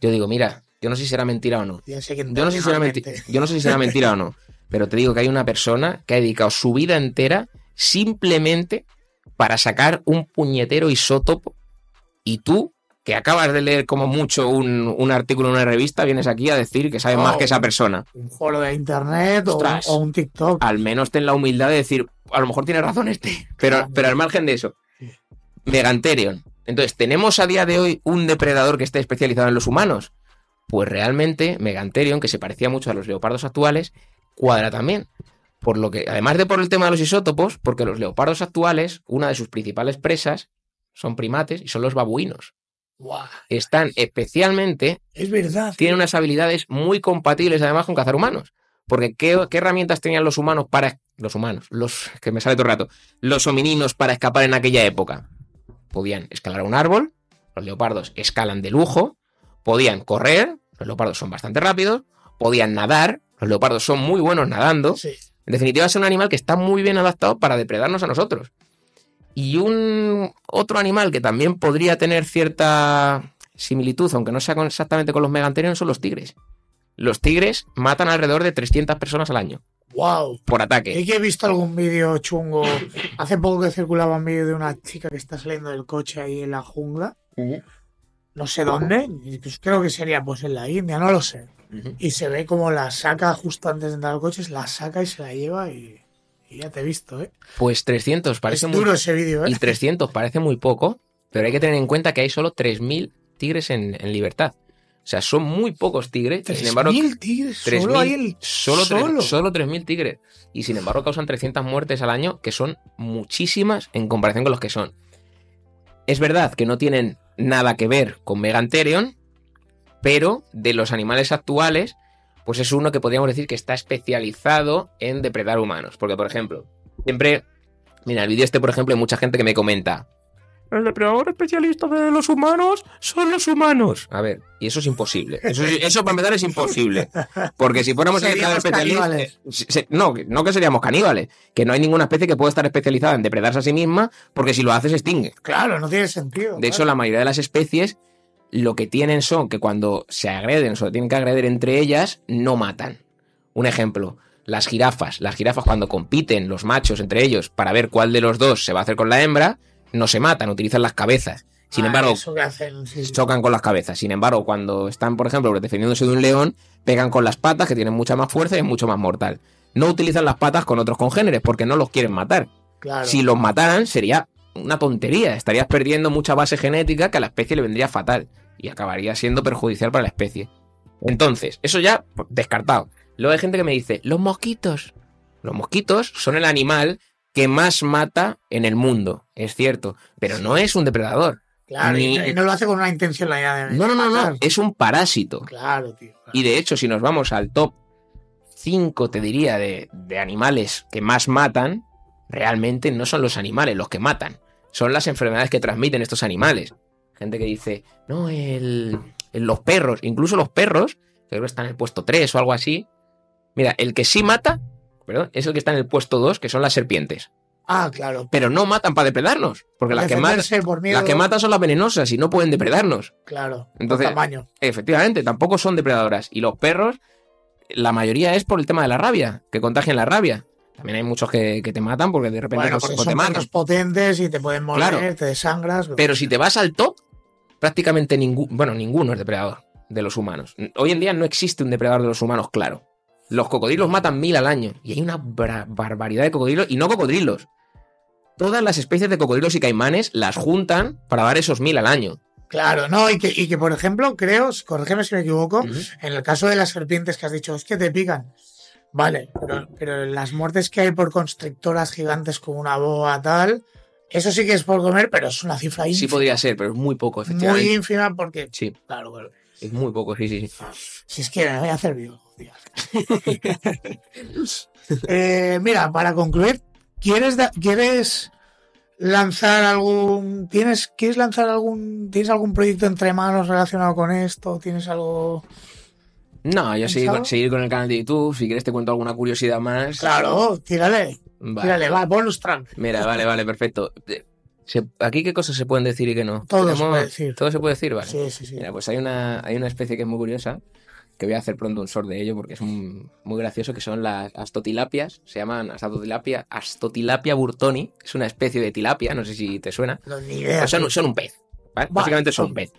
yo digo, mira, yo no sé si será mentira o no. Ya sé que Yo no sé si será mentira o no, pero te digo que hay una persona que ha dedicado su vida entera simplemente para sacar un puñetero isótopo y tú, que acabas de leer como mucho un artículo en una revista, vienes aquí a decir que sabes más que esa persona. Un foro de internet Ostras, o un TikTok. Al menos ten la humildad de decir, a lo mejor tiene razón pero al margen de eso, Megantherion. Entonces, ¿tenemos a día de hoy un depredador que esté especializado en los humanos? Pues realmente Megantherion, que se parecía mucho a los leopardos actuales, cuadra también. Por lo que, además de por el tema de los isótopos, porque los leopardos actuales, una de sus principales presas son primates y son los babuinos. Wow. Están especialmente... Es verdad. Tienen unas habilidades muy compatibles además con cazar humanos. Porque ¿qué herramientas tenían los humanos para... que me sale todo el rato. Los homininos para escapar en aquella época. Podían escalar un árbol, los leopardos escalan de lujo, podían correr, los leopardos son bastante rápidos, podían nadar, los leopardos son muy buenos nadando. Sí. En definitiva, es un animal que está muy bien adaptado para depredarnos a nosotros. Y un otro animal que también podría tener cierta similitud, aunque no sea exactamente con los Megantherion, son los tigres. Los tigres matan alrededor de 300 personas al año. Wow. Por ataque. Es que he visto algún vídeo chungo. Hace poco que circulaba un vídeo de una chica que está saliendo del coche ahí en la jungla. No sé dónde. Pues creo que sería pues en la India, no lo sé. Y se ve como la saca justo antes de entrar al coche, la saca y se la lleva y ya te he visto, ¿eh? Pues 300 parece es muy duro ese vídeo, ¿eh? Y 300 parece muy poco, pero hay que tener en cuenta que hay solo 3.000 tigres en libertad. O sea, son muy pocos tigres. 3.000 tigres, 3.000, solo hay el... Solo 3.000 tigres. Y sin embargo causan 300 muertes al año, que son muchísimas en comparación con los que son. Es verdad que no tienen nada que ver con Megantherion, pero de los animales actuales, pues es uno que podríamos decir que está especializado en depredar humanos. Porque, por ejemplo, siempre... Mira, el vídeo por ejemplo, hay mucha gente que me comenta: el depredador especialista de los humanos son los humanos. A ver, y eso es imposible. Eso para empezar es imposible. Porque si fuéramos especialistas... No que seríamos caníbales. Que no hay ninguna especie que pueda estar especializada en depredarse a sí misma, porque si lo hace se extingue. Claro, no tiene sentido. De hecho, la mayoría de las especies lo que tienen son que cuando se agreden o se tienen que agreder entre ellas, no matan. Un ejemplo... Las jirafas cuando compiten los machos entre ellos para ver cuál de los dos se va a hacer con la hembra, no se matan, utilizan las cabezas. Sin embargo, eso que hacen, sí. Chocan con las cabezas. Sin embargo, cuando están, por ejemplo, defendiéndose de un león, pegan con las patas, que tienen mucha más fuerza y es mucho más mortal. No utilizan las patas con otros congéneres porque no los quieren matar. Claro. Si los mataran sería una tontería. Estarías perdiendo mucha base genética que a la especie le vendría fatal y acabaría siendo perjudicial para la especie. Entonces, eso ya descartado. Luego hay gente que me dice, los mosquitos. Los mosquitos son el animal que más mata en el mundo, es cierto, pero no es un depredador. Claro, y no lo hace con una intención la idea de... No, es un parásito. Claro, tío. Claro. Y de hecho, si nos vamos al top 5, te diría, de animales que más matan, realmente no son los animales los que matan, son las enfermedades que transmiten estos animales. Gente que dice, no, los perros, incluso los perros, creo que están en el puesto 3 o algo así. Mira, el que sí mata, perdón, es el que está en el puesto 2, que son las serpientes. Ah, claro. Pero no matan para depredarnos, porque las que matan son las venenosas y no pueden depredarnos. Claro, entonces, por tamaño. Efectivamente, tampoco son depredadoras. Y los perros, la mayoría es por el tema de la rabia, que contagian la rabia. También hay muchos que te matan porque de repente son te matan. Perros potentes y te pueden morder, claro. Te desangras. Pero si te vas al top, prácticamente ninguno es depredador de los humanos. Hoy en día no existe un depredador de los humanos, claro. Los cocodrilos matan 1000 al año. Y hay una barbaridad de cocodrilos. Y no cocodrilos. Todas las especies de cocodrilos y caimanes las juntan para dar esos 1000 al año. Claro, no, y que por ejemplo, creo, corrígeme si me equivoco, en el caso de las serpientes que has dicho, es que te pican. Vale, pero las muertes que hay por constrictoras gigantes como una boa, tal, eso sí que es por comer, pero es una cifra ínfima. Sí podría ser, pero es muy poco, efectivamente. Muy ínfima porque... Sí. Claro. Es muy poco, sí. Si es que me voy a hacer vivo. Mira, para concluir, ¿quieres lanzar algún... ¿Tienes algún proyecto entre manos relacionado con esto? ¿Tienes algo...? No, yo ¿Pensado? seguir con el canal de YouTube. Si quieres te cuento alguna curiosidad más. Claro, tírale. Vale. Tírale, va, bonus track. Mira, vale, perfecto. ¿Aquí qué cosas se pueden decir y qué no? Todo se puede decir. Todo se puede decir, vale. Sí. Mira, pues hay una especie que es muy curiosa, que voy a hacer pronto un short de ello porque es muy gracioso, que son las astotilapias. Se llaman Astotilapia burtoni. Es una especie de tilapia, no sé si te suena. No, ni idea. Pues son un pez, ¿vale? Vale, Básicamente son un pez.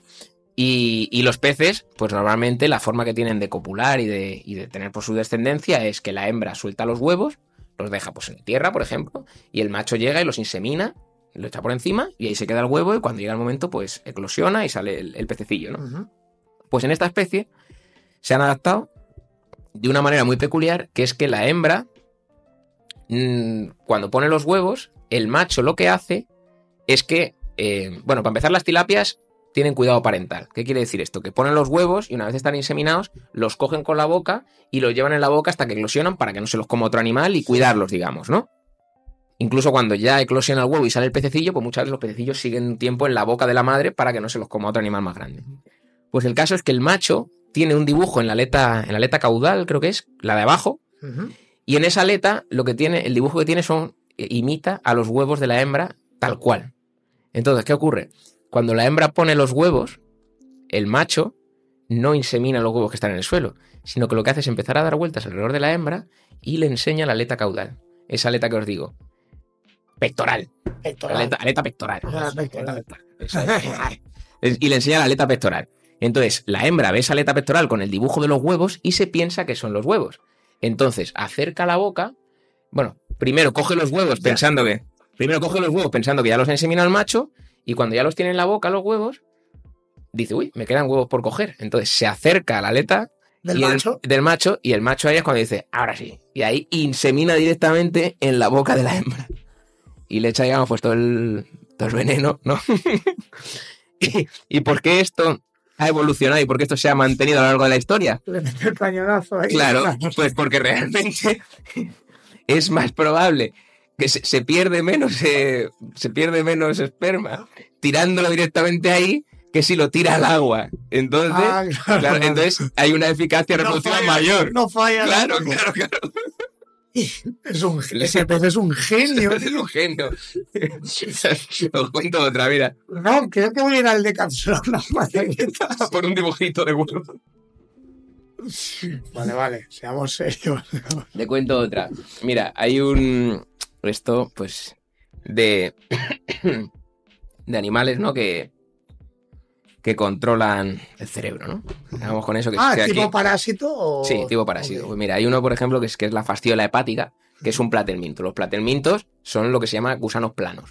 Y los peces, pues normalmente la forma que tienen de copular y de tener por su descendencia es que la hembra suelta los huevos, los deja pues en tierra, por ejemplo, y el macho llega y los insemina, lo echa por encima y ahí se queda el huevo y cuando llega el momento pues eclosiona y sale el pececillo, ¿no? Ujú. Pues en esta especie se han adaptado de una manera muy peculiar, que es que la hembra, cuando pone los huevos, el macho lo que hace es que, bueno, para empezar las tilapias tienen cuidado parental. ¿Qué quiere decir esto? Que ponen los huevos y una vez están inseminados, los cogen con la boca y los llevan en la boca hasta que eclosionan para que no se los coma otro animal y cuidarlos, digamos, ¿no? Incluso cuando ya eclosiona el huevo y sale el pececillo, pues muchas veces los pececillos siguen un tiempo en la boca de la madre para que no se los coma otro animal más grande. Pues el caso es que el macho tiene un dibujo en la aleta caudal, creo que es, la de abajo, Ujú. y en esa aleta lo que tiene, el dibujo que tiene imita a los huevos de la hembra tal cual. Entonces, ¿qué ocurre? Cuando la hembra pone los huevos, el macho no insemina los huevos que están en el suelo, sino que lo que hace es empezar a dar vueltas alrededor de la hembra y le enseña la aleta caudal. Esa aleta que os digo. Pectoral. Pectoral. Aleta pectoral. Ah, pectoral. Eso es. Y le enseña la aleta pectoral. Entonces, la hembra ve esa aleta pectoral con el dibujo de los huevos y se piensa que son los huevos. Entonces, acerca la boca. Bueno, primero coge los huevos pensando que ya los ha inseminado el macho. Y cuando ya los tiene en la boca los huevos, dice, uy, me quedan huevos por coger. Entonces se acerca a la aleta Del macho. del macho y el macho ahí es cuando dice, ahora sí. Y ahí insemina directamente en la boca de la hembra. Y le echa, digamos, pues todo el veneno, ¿no? ¿Y por qué esto ha evolucionado y por qué esto se ha mantenido a lo largo de la historia? Le mete el cañonazo ahí. Claro, pues porque realmente es más probable que se pierde menos esperma tirándolo directamente ahí que si lo tira al agua. Entonces, claro, entonces hay una eficacia reproductiva mayor. No falla. Claro. Ese pez es un genio. Es un genio. Os cuento otra, mira. No, creo que voy a ir al de cápsula unas macetas. Por un dibujito de huevo. Vale, seamos serios. Le cuento otra. Mira, hay esto, pues, de animales, ¿no? Que controlan el cerebro, ¿no? Vamos con eso. ¿Tipo aquí. parásito? O... Sí, tipo parásito. Okay. Pues mira, hay uno, por ejemplo, que es la fasciola hepática, que es un platelminto. Los platelmintos son lo que se llama gusanos planos.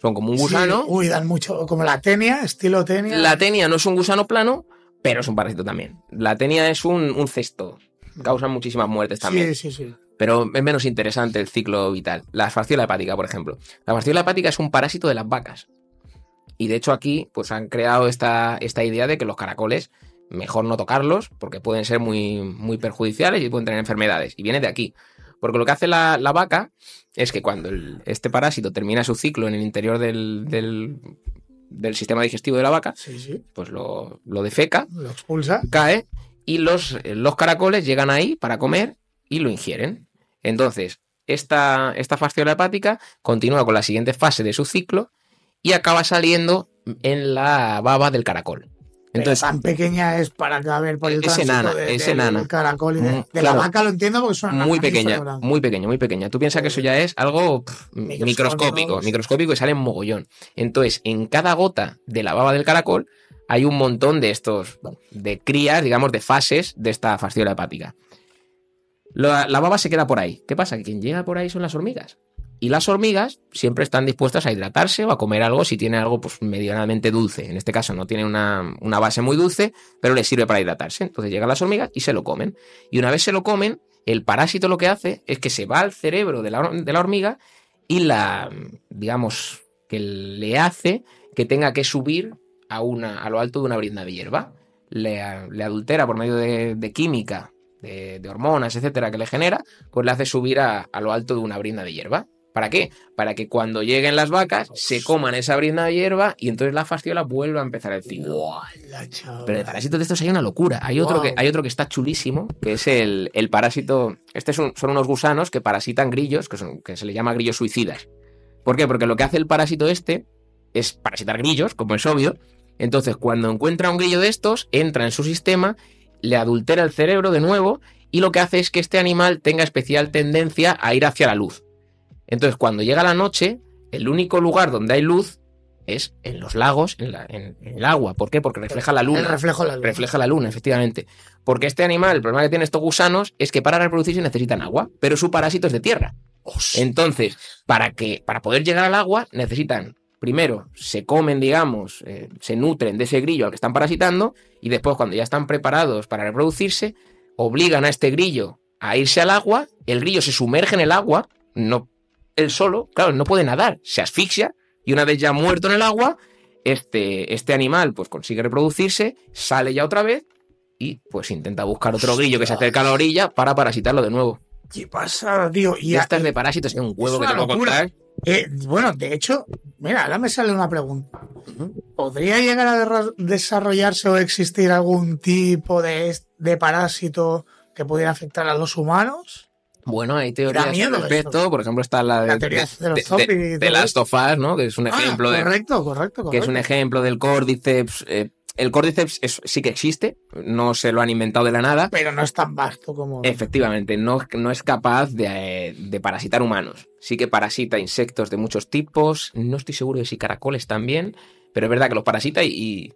Son como un gusano. Sí, uy, dan mucho, como la tenia, estilo tenia. La tenia no es un gusano plano, pero es un parásito también. La tenia es un cesto. Causan muchísimas muertes también. Sí. Pero es menos interesante el ciclo vital. La fasciola hepática, por ejemplo. La fasciola hepática es un parásito de las vacas. Y de hecho aquí pues han creado esta idea de que los caracoles mejor no tocarlos porque pueden ser muy, muy perjudiciales y pueden tener enfermedades. Y viene de aquí. Porque lo que hace la vaca es que cuando este parásito termina su ciclo en el interior del sistema digestivo de la vaca, pues lo defeca, lo expulsa, cae y los caracoles llegan ahí para comer y lo ingieren. Entonces, esta fasciola hepática continúa con la siguiente fase de su ciclo y acaba saliendo en la baba del caracol. Entonces, pero tan pequeña es para caber por el tránsito del caracol y de claro, la vaca, lo entiendo porque son muy pequeña. Tú piensas que eso ya es algo microscópico y sale en mogollón. Entonces, en cada gota de la baba del caracol hay un montón de de crías, digamos, de fases de esta fasciola hepática. La baba se queda por ahí. ¿Qué pasa? Que quien llega por ahí son las hormigas. Y las hormigas siempre están dispuestas a hidratarse o a comer algo si tiene algo pues medianamente dulce. En este caso no tiene una base muy dulce, pero les sirve para hidratarse. Entonces llegan las hormigas y se lo comen. Y una vez se lo comen, el parásito lo que hace es que se va al cerebro de la hormiga y digamos, que le hace que tenga que subir a lo alto de una brizna de hierba. Le adultera por medio de química, de hormonas, etcétera, que le genera, pues le hace subir a lo alto de una brizna de hierba. ¿Para qué? Para que cuando lleguen las vacas se coman esa brizna de hierba y entonces la fastiola vuelva a empezar el ciclo. ¡Guau, chaval! Pero de parásitos de estos hay una locura. Hay otro, Guau. hay otro que está chulísimo, que es el parásito... Son unos gusanos que parasitan grillos, que se le llama grillos suicidas. ¿Por qué? Porque lo que hace el parásito este es parasitar grillos, como es obvio. Entonces, cuando encuentra un grillo de estos, entra en su sistema, le adultera el cerebro de nuevo y lo que hace es que este animal tenga especial tendencia a ir hacia la luz. Entonces, cuando llega la noche, el único lugar donde hay luz es en los lagos, en el agua. ¿Por qué? Porque refleja la luna. El reflejo de la luna. Refleja la luna, efectivamente. Porque este animal, el problema que tienen estos gusanos es que para reproducirse necesitan agua, pero su parásito es de tierra. Entonces, para poder llegar al agua, necesitan, primero, se comen, digamos, se nutren de ese grillo al que están parasitando, y después, cuando ya están preparados para reproducirse, obligan a este grillo a irse al agua, el grillo se sumerge en el agua, no él solo, claro, no puede nadar, se asfixia, y una vez ya muerto en el agua, este animal pues consigue reproducirse, sale ya otra vez, y pues intenta buscar otro grillo que se acerca a la orilla para parasitarlo de nuevo. ¿Qué pasa, tío? Y estas de parásitos es un huevo que una te lo locura. contar. Bueno, de hecho, mira, ahora me sale una pregunta. ¿Podría llegar a desarrollarse o existir algún tipo de parásito que pudiera afectar a los humanos? Bueno, hay teorías al miedo respecto. esto. Por ejemplo, está la La teoría de los zombies y de todo Last of Us, ¿no? Que es un ejemplo correcto. que es un ejemplo del Cordyceps. El Cordyceps sí que existe, no se lo han inventado de la nada. Pero no es tan vasto como... Efectivamente, no es capaz de parasitar humanos. Sí que parasita insectos de muchos tipos. No estoy seguro de si caracoles también, pero es verdad que los parasita y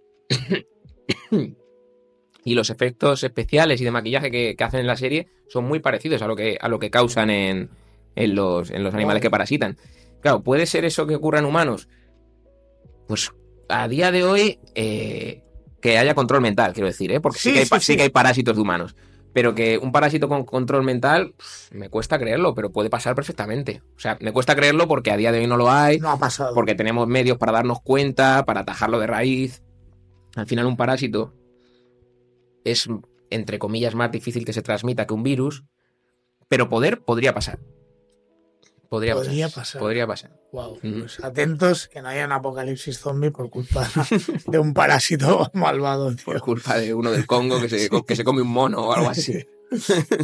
los efectos especiales y de maquillaje que hacen en la serie son muy parecidos a lo que causan en los animales que parasitan. Claro, ¿puede ser eso que ocurra en humanos? Pues a día de hoy que haya control mental, quiero decir, ¿eh? Porque sí que hay parásitos de humanos. Pero que un parásito con control mental, me cuesta creerlo, pero puede pasar perfectamente. O sea, me cuesta creerlo porque a día de hoy no lo hay. No ha pasado. Porque tenemos medios para darnos cuenta, para atajarlo de raíz. Al final un parásito es, entre comillas, más difícil que se transmita que un virus, pero podría pasar. Podría pasar. Wow. Pues atentos que no haya un apocalipsis zombie por culpa de un parásito malvado, tío. Por culpa de uno del Congo que se come un mono o algo así.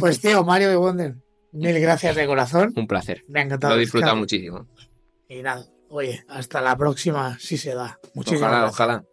Pues tío, Mario de Wonder, mil gracias de corazón. Un placer. Me ha encantado. Lo he disfrutado muchísimo. Y nada, oye, hasta la próxima si se da. Muchísimas gracias. Ojalá.